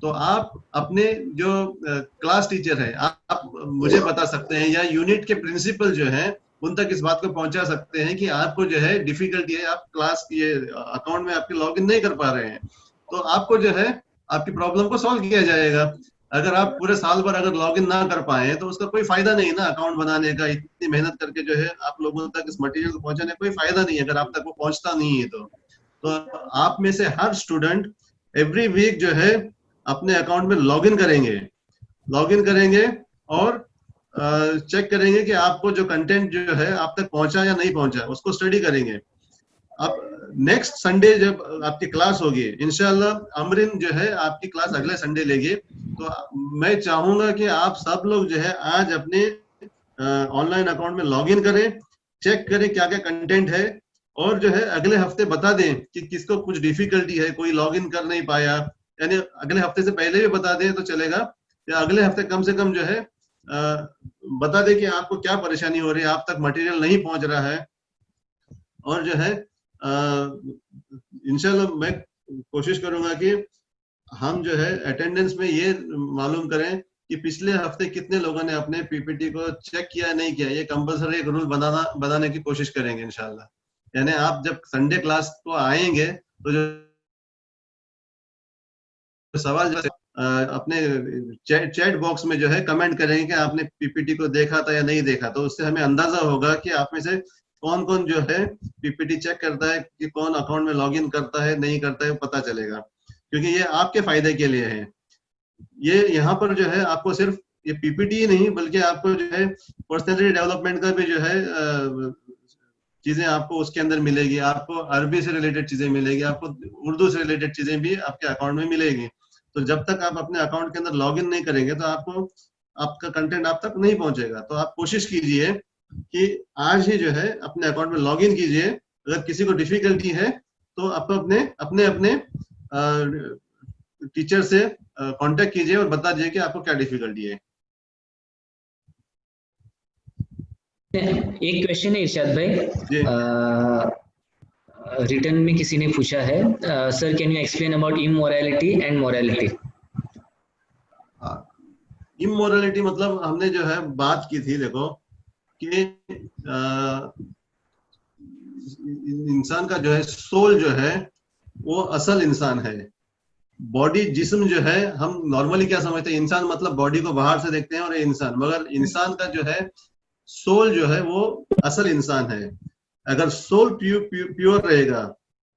तो आप अपने जो क्लास टीचर है, आप मुझे बता सकते हैं, या यूनिट के प्रिंसिपल जो हैं उन तक इस बात को पहुंचा सकते हैं कि आपको जो है डिफिकल्टी है, आप क्लास ये अकाउंट में आपके लॉगिन नहीं कर पा रहे हैं। तो आपको जो है आपकी प्रॉब्लम को सॉल्व किया जाएगा। अगर आप पूरे साल भर अगर लॉगिन ना कर पाए तो उसका कोई फायदा नहीं ना अकाउंट बनाने का। इतनी मेहनत करके जो है आप लोगों तक इस मटेरियल को पहुंचाने का कोई फायदा नहीं है अगर आप तक वो पहुंचता नहीं है। तो आप में से हर स्टूडेंट एवरी वीक जो है अपने अकाउंट में लॉगिन करेंगे और चेक करेंगे कि आपको जो कंटेंट जो है आप तक पहुंचा या नहीं पहुंचा, उसको स्टडी करेंगे। अब नेक्स्ट संडे जब आपकी क्लास होगी, इंशाल्लाह अमरिन जो है आपकी क्लास अगले संडे लेगी। तो मैं चाहूंगा कि आप सब लोग जो है आज अपने ऑनलाइन अकाउंट में लॉगिन करें, चेक करें क्या क्या कंटेंट है, और जो है अगले हफ्ते बता दें कि किसको कुछ डिफिकल्टी है, कोई लॉगिन कर नहीं पाया, यानी अगले हफ्ते से पहले भी बता दें तो चलेगा, या अगले हफ्ते कम से कम जो है बता दें कि आपको क्या परेशानी हो रही है, आप तक मटेरियल नहीं पहुंच रहा है। और जो है इंशाल्लाह मैं कोशिश करूंगा कि हम जो है अटेंडेंस में ये मालूम करें कि पिछले हफ्ते कितने लोगों ने अपने पीपीटी को चेक किया नहीं किया। ये कंपलसरी एक रूल बनाने की कोशिश करेंगे इंशाल्लाह। यानी आप जब संडे क्लास को आएंगे तो जो सवाल जो अपने चैट बॉक्स में जो है कमेंट करेंगे कि आपने पीपीटी को देखा था या नहीं देखा, तो उससे हमें अंदाजा होगा कि आप में से कौन कौन जो है पीपीटी चेक करता है, कि कौन अकाउंट में लॉगिन करता है नहीं करता है, पता चलेगा। क्योंकि ये आपके फायदे के लिए है। ये यहाँ पर जो है आपको सिर्फ ये पीपीटी ही नहीं बल्कि आपको जो है पर्सनैलिटी डेवलपमेंट का भी जो है चीजें आपको उसके अंदर मिलेगी। आपको अरबी से रिलेटेड चीजें मिलेगी, आपको उर्दू से रिलेटेड चीजें भी आपके अकाउंट में मिलेगी। तो जब तक आप अपने अकाउंट के अंदर लॉगिन नहीं करेंगे तो आपको आपका कंटेंट आप तक नहीं पहुंचेगा। तो आप कोशिश कीजिए कि आज ही जो है अपने अकाउंट में लॉगिन कीजिए। अगर किसी को डिफिकल्टी है तो आप अपने अपने टीचर से कांटेक्ट कीजिए और बता दीजिए कि आपको क्या डिफिकल्टी है। एक क्वेश्चन है इरशाद भाई, जी। रिटर्न में किसी ने पूछा है, sir can you explain about immorality and morality? Immorality मतलब हमने जो है बात की थी, देखो कि इंसान का जो है सोल जो है वो असल इंसान है। बॉडी जिस्म जो है, हम नॉर्मली क्या समझते हैं, इंसान मतलब बॉडी को बाहर से देखते हैं और ये इंसान, मगर इंसान का जो है सोल जो है वो असल इंसान है। अगर सोल प्योर रहेगा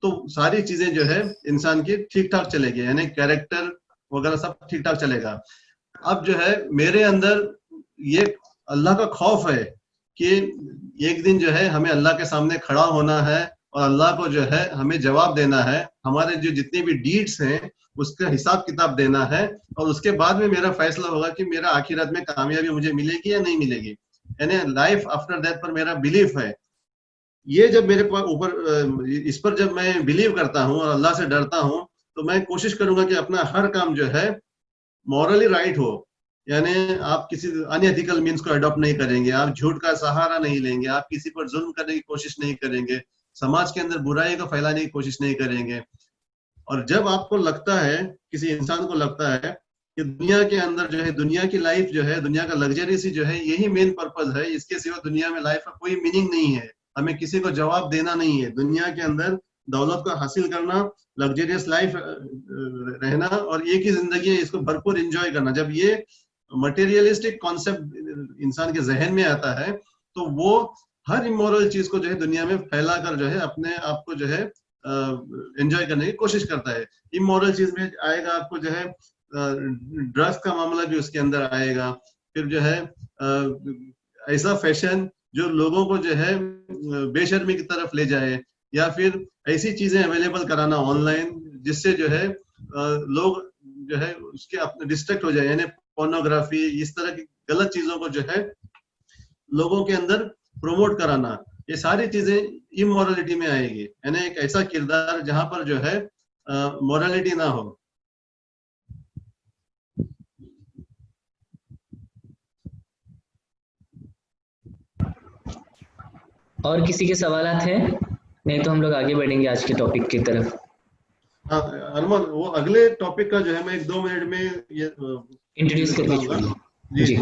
तो सारी चीजें जो है इंसान की ठीक ठाक चलेगी, यानी कैरेक्टर वगैरह सब ठीक ठाक चलेगा। अब जो है मेरे अंदर ये अल्लाह का खौफ है कि एक दिन जो है हमें अल्लाह के सामने खड़ा होना है और अल्लाह को जो है हमें जवाब देना है, हमारे जो जितनी भी डीड्स हैं उसका हिसाब किताब देना है, और उसके बाद में मेरा फैसला होगा कि मेरा आखिरत में कामयाबी मुझे मिलेगी या नहीं मिलेगी। यानी लाइफ आफ्टर डेथ पर मेरा बिलीफ है। ये जब मेरे ऊपर इस पर जब मैं बिलीव करता हूँ और अल्लाह से डरता हूँ, तो मैं कोशिश करूंगा कि अपना हर काम जो है मॉरली राइट हो। यानी आप किसी अनएथिकल मीन्स को अडॉप्ट नहीं करेंगे, आप झूठ का सहारा नहीं लेंगे, आप किसी पर जुल्म करने की कोशिश नहीं करेंगे, समाज के अंदर बुराई को फैलाने की कोशिश नहीं करेंगे। और जब आपको लगता है, किसी इंसान को लगता है कि दुनिया के अंदर जो है, दुनिया की लाइफ जो है, दुनिया का लग्जरी सी जो है यही मेन पर्पज है, इसके सिवा दुनिया में लाइफ का कोई मीनिंग नहीं है, हमें किसी को जवाब देना नहीं है, दुनिया के अंदर दौलत को हासिल करना, लग्जरियस लाइफ रहना और एक ही जिंदगी है, इसको भरपूर एंजॉय करना। जब ये मटेरियलिस्टिक कॉन्सेप्ट इंसान के जहन में आता है तो वो हर इमोरल चीज को जो है दुनिया में फैला कर जो है अपने आप को जो है एंजॉय करने की कोशिश करता है। इमोरल चीज में आएगा आपको जो है ड्रग्स का मामला भी उसके अंदर आएगा, फिर जो है ऐसा फैशन जो लोगों को जो है बेशर्मी की तरफ ले जाए, या फिर ऐसी चीजें अवेलेबल कराना ऑनलाइन जिससे जो है लोग जो है उसके अपने डिस्ट्रैक्ट हो जाए, यानी पोर्नोग्राफी, इस तरह की गलत चीजों को जो है लोगों के अंदर प्रमोट कराना, ये सारी चीजें इमोरलिटी में आएगी। यानी एक ऐसा किरदार जहां पर जो है मोरालिटी ना हो। और किसी के सवालात हैं? नहीं तो हम लोग आगे बढ़ेंगे आज के टॉपिक की तरफ। हाँ अरमान, वो अगले टॉपिक का जो है मैं 1-2 मिनट में ये इंट्रोड्यूस करके छोड़ूंगा। जी।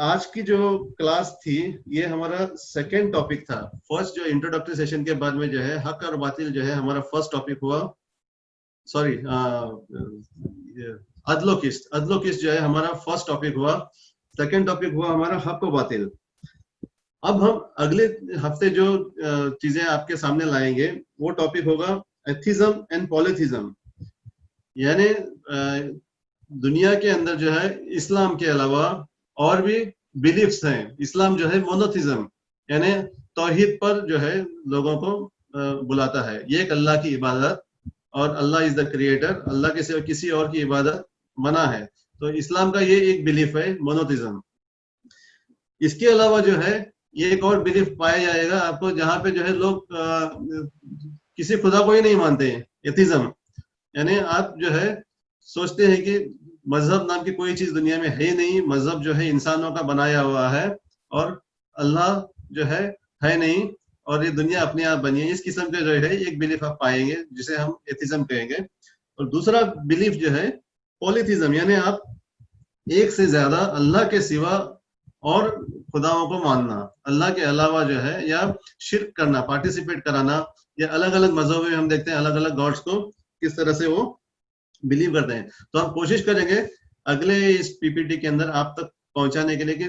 आज की जो क्लास थी ये हमारा सेकंड टॉपिक था। फर्स्ट जो इंट्रोडक्टरी सेशन के बाद में जो है हक और बातिल जो है हमारा फर्स्ट टॉपिक हुआ, सॉरी अदलो किस्त जो है हमारा फर्स्ट टॉपिक हुआ। सेकंड टॉपिक हुआ हमारा हक और बातिल। अब हम अगले हफ्ते जो चीजें आपके सामने लाएंगे वो टॉपिक होगा एथिज्म एंड पॉलिथिज्म। यानी दुनिया के अंदर जो है इस्लाम के अलावा और भी बिलीफ्स हैं। इस्लाम जो है मोनोथिज्म यानी तौहीद पर जो है लोगों को बुलाता है, ये एक अल्लाह की इबादत और अल्लाह इज द क्रिएटर, अल्लाह के सिवा किसी और की इबादत मना है। तो इस्लाम का ये एक बिलीफ है मोनोथिज्म। इसके अलावा जो है ये एक और बिलीफ पाया जाएगा आपको जहां पे जो है लोग किसी खुदा को ही नहीं मानते हैं, एथिज्म। यानी आप जो है सोचते हैं कि मजहब नाम की कोई चीज दुनिया में है ही नहीं, मजहब जो है इंसानों का बनाया हुआ है और अल्लाह जो है नहीं और ये दुनिया अपने आप बनी है। इस किस्म के जो है एक बिलीफ आप पाएंगे जिसे हम एथिज्म कहेंगे। और दूसरा बिलीफ जो है पॉलिथिज्म, यानी आप एक से ज्यादा अल्लाह के सिवा और खुदाओं को मानना, अल्लाह के अलावा जो है, या शिर्क करना, पार्टिसिपेट कराना, या अलग अलग मजहबों में हम देखते हैं अलग अलग गॉड्स को किस तरह से वो बिलीव करते हैं। तो हम कोशिश करेंगे अगले इस पीपीटी के अंदर आप तक पहुंचाने के लिए कि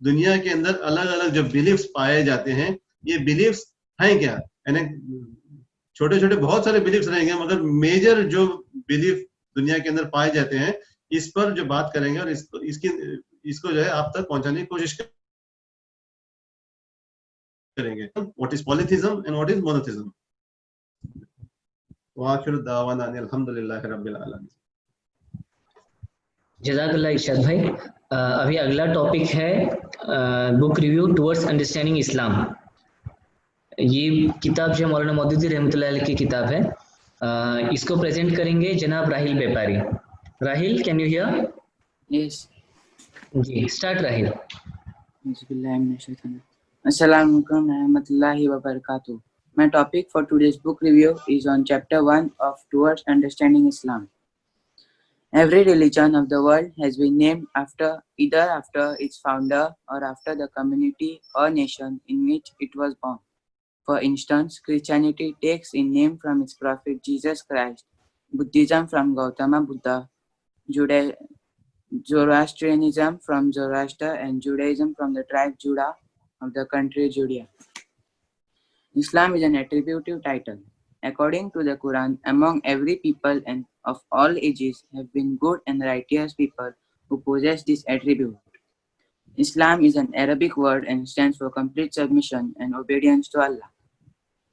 दुनिया के अंदर अलग अलग जो बिलीफ्स पाए जाते हैं ये बिलीफ्स हैं क्या। यानी छोटे छोटे बहुत सारे बिलीफ्स रहेंगे मगर मेजर जो बिलीफ दुनिया के अंदर पाए जाते हैं इस पर जो बात करेंगे और इसको जो है आप तक पहुंचाने की कोशिश करेंगे। What is polytheism and what is monotheism. वाखिर दावाना अल्हम्दुलिल्लाहि रब्बिल आलमीन। जज़ाकल्लाह इरशाद भाई। अभी अगला टॉपिक है बुक रिव्यू टुवर्ड्स अंडरस्टैंडिंग इस्लाम। ये किताब जो मौलाना मौदूदी रहमतुल्लाह अलैह की किताब है। इसको प्रेजेंट करेंगे जनाब Rahil Vyapari. Rahil, can you hear? Yes जी, start Rahil. Assalamualaikum warahmatullahi wabarakatuh. My topic for today's book review is on chapter 1 of Towards Understanding Islam. Every religion of the world has been named either after its founder or after the community or nation in which it was born. For instance, Christianity takes its name from its prophet Jesus Christ, Buddhism from Gautama Buddha, Zoroastrianism from Zoroaster, and Judaism from the tribe Judah of the country Judea. Islam is an attributive title. According to the Quran, among every people and of all ages have been good and righteous people who possess this attribute. Islam is an Arabic word and stands for complete submission and obedience to Allah.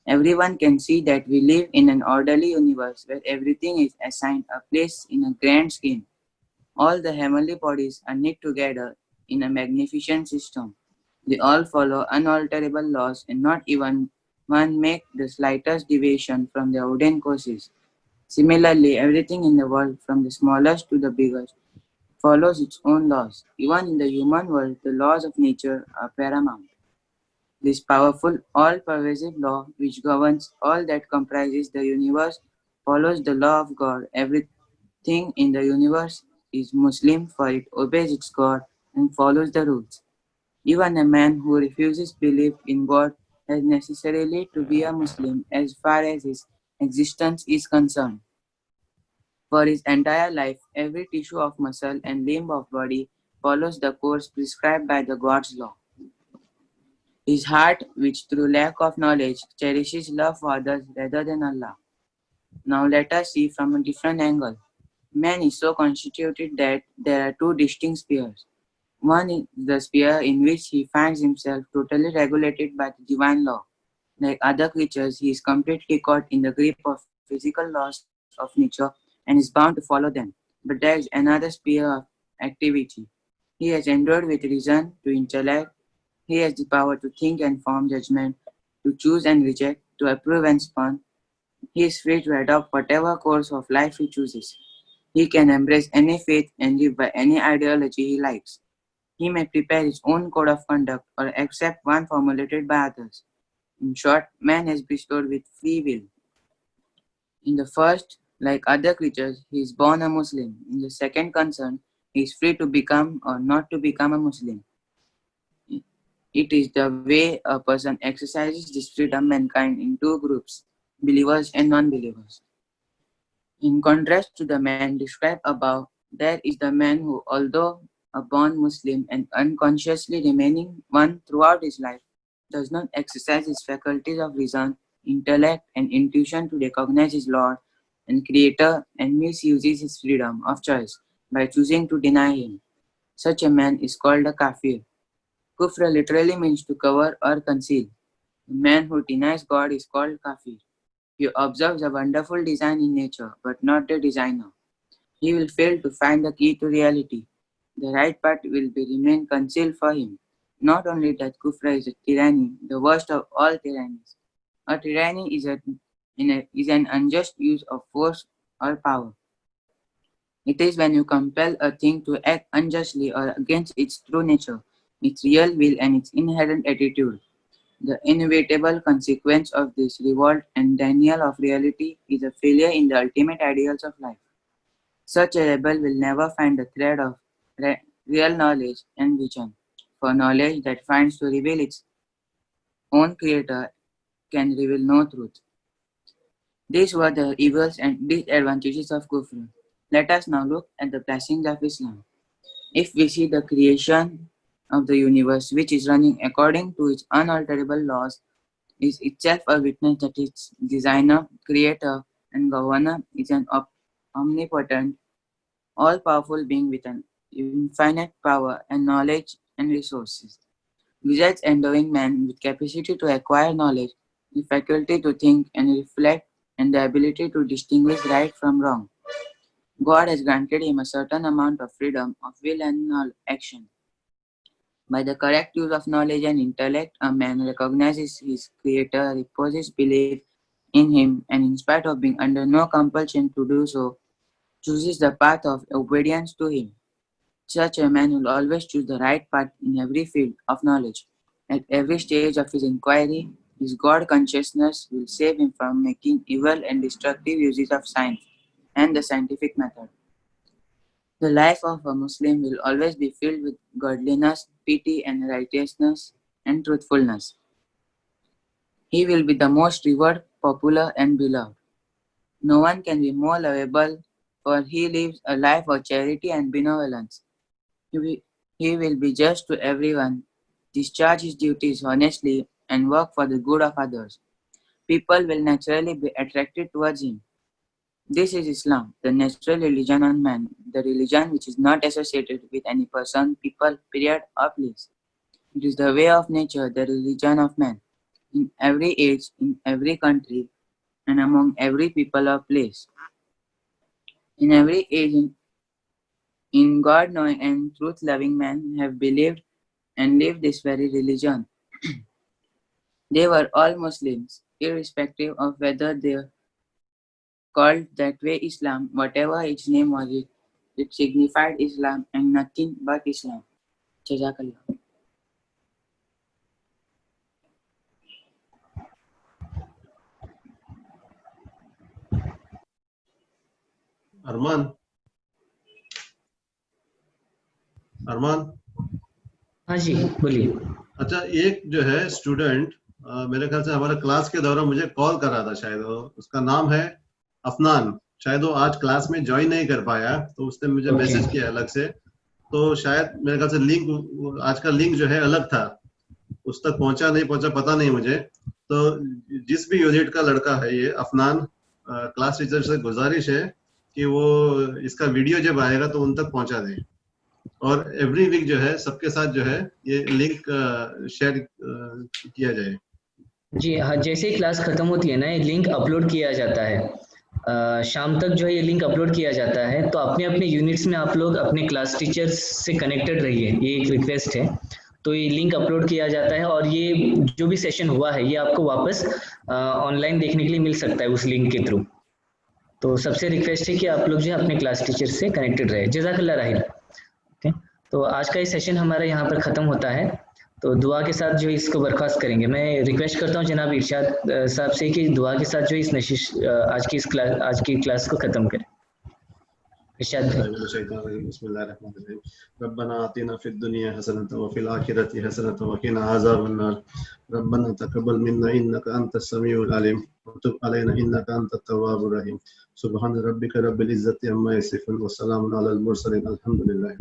Everyone can see that we live in an orderly universe where everything is assigned a place in a grand scheme. All the heavenly bodies are knit together in a magnificent system. They all follow unalterable laws and not even one make the slightest deviation from their ordained courses. Similarly, everything in the world, from the smallest to the biggest, follows its own laws. Even in the human world, the laws of nature are paramount. This powerful, all-pervasive law, which governs all that comprises the universe, follows the law of God. Everything in the universe is Muslim, for it obeys its God and follows the rules. Even a man who refuses belief in God has necessarily to be a Muslim as far as his existence is concerned. For his entire life, every tissue of muscle and limb of body follows the course prescribed by the God's law. His heart, which through lack of knowledge cherishes love for others rather than Allah. Now let us see from a different angle. Man is so constituted that there are two distinct spheres. One is the sphere in which he finds himself totally regulated by the divine law. Like other creatures, he is completely caught in the grip of physical laws of nature and is bound to follow them. But there is another sphere of activity. He has endowed with reason to intellect. He has the power to think and form judgment, to choose and reject, to approve and spurn. He is free to adopt whatever course of life he chooses. He can embrace any faith and live by any ideology he likes. He may prepare his own code of conduct or accept one formulated by others. In short, man is bestowed with free will. In the first, like other creatures, he is born a Muslim. In the second concern, he is free to become or not to become a Muslim. It is the way a person exercises this freedom mankind in two groups, believers and non-believers. In contrast to the man described above, there is the man who, although a born Muslim and unconsciously remaining one throughout his life, does not exercise his faculties of reason, intellect, and intuition to recognize his Lord and Creator and misuses his freedom of choice by choosing to deny him. Such a man is called a kafir. Kufr literally means to cover or conceal. The man who denies God is called kafir. He observes a wonderful design in nature, but not the designer. He will fail to find the key to reality. The right path will be remain concealed for him. Not only that kufr is a tyranny, the worst of all tyrannies. A tyranny is an unjust use of force or power. It is when you compel a thing to act unjustly or against its true nature, its real will and its inherent attitude. The inevitable consequence of this revolt and denial of reality is a failure in the ultimate ideals of life. Such a rebel will never find the thread of real knowledge and vision, for knowledge that finds to reveal its own creator can reveal no truth. These were the evils and disadvantages of kufr. Let us now look at the blessings of Islam. If we see the creation of the universe, which is running according to its unalterable laws, is itself a witness that its designer, creator, and governor is an omnipotent, all-powerful being with an infinite power and knowledge and resources. Besides endowing man with capacity to acquire knowledge, the faculty to think and reflect, and the ability to distinguish right from wrong, God has granted him a certain amount of freedom of will and action. By the correct use of knowledge and intellect, a man recognizes his creator, reposes belief in him, and in spite of being under no compulsion to do so, chooses the path of obedience to him. Such a man will always choose the right path in every field of knowledge. At every stage of his inquiry, his God consciousness will save him from making evil and destructive uses of science and the scientific method. The life of a Muslim will always be filled with godliness, piety, and righteousness and truthfulness. He will be the most revered, popular, and beloved. No one can be more lovable, for he lives a life of charity and benevolence. He will be just to everyone, discharge his duties honestly, and work for the good of others. People will naturally be attracted towards him. This is Islam, the natural religion of man, the religion which is not associated with any person, people, period, or place. It is the way of nature, the religion of man, in every age, in every country, and among every people or place. In every age, in God-knowing and truth-loving men have believed and lived this very religion. They were all Muslims, irrespective of whether they called that way Islam, whatever its name was, it signified Islam and nothing but Islam. Jazakallah. अरमान अरमान हाँ जी बोलिए। अच्छा, एक जो है स्टूडेंट मेरे ख्याल से हमारे क्लास के दौरान मुझे कॉल कर रहा था, शायद उसका नाम है अफनान। शायद वो आज क्लास में ज्वाइन नहीं कर पाया, तो उसने मुझे मैसेज किया अलग से। तो शायद मेरे ख्याल से लिंक, आज का लिंक जो है अलग था, उस तक पहुंचा नहीं पहुंचा पता नहीं मुझे। तो जिस भी यूनिट का लड़का है ये अफनान, क्लास टीचर से गुजारिश है कि वो इसका वीडियो जब आएगा तो उन तक पहुंचा दें, और एवरी वीक जो है सबके साथ जो है ये लिंक शेयर किया जाए। जी हाँ, जैसे ही क्लास खत्म होती है ना, ये लिंक अपलोड किया जाता है। शाम तक जो है ये लिंक अपलोड किया जाता है। तो अपने अपने यूनिट्स में आप लोग अपने क्लास टीचर्स से कनेक्टेड रहिए, ये एक रिक्वेस्ट है। तो ये लिंक अपलोड किया जाता है और ये जो भी सेशन हुआ है ये आपको वापस ऑनलाइन देखने के लिए मिल सकता है उस लिंक के थ्रू। तो सबसे रिक्वेस्ट है कि आप लोग जो है अपने क्लास टीचर से कनेक्टेड रहे। जज़ाकल्लाह राहिल। ओके, तो आज का ये सेशन हमारा यहाँ पर ख़त्म होता है। तो दुआ के साथ जो इसको बर्खास्त करेंगे। मैं रिक्वेस्ट करता हूँ जनाब इरशाद साहब से कि दुआ के साथ जो इस नशिश आज की क्लास को ख़त्म करें। इरशाद बिस्मिल्लाहिर्रहमानिर्रहीम। रब्बना आतिना फिद दुनिया हसनतन व फिल आखिरति हसनतन व क़िना अज़ाबन्नार। रब्बना तक़ब्बल मिन्ना इन्नका अंतस समीउल अलीम व तुब अलैना इन्नका अंतत तव्वाबुर रहीम। सुब्हान रब्बिका रब्बिल इज़्ज़ति अम्मा यसिफून व सलामुन अलल मुरसलीन। अल्हम्दुलिल्लाह।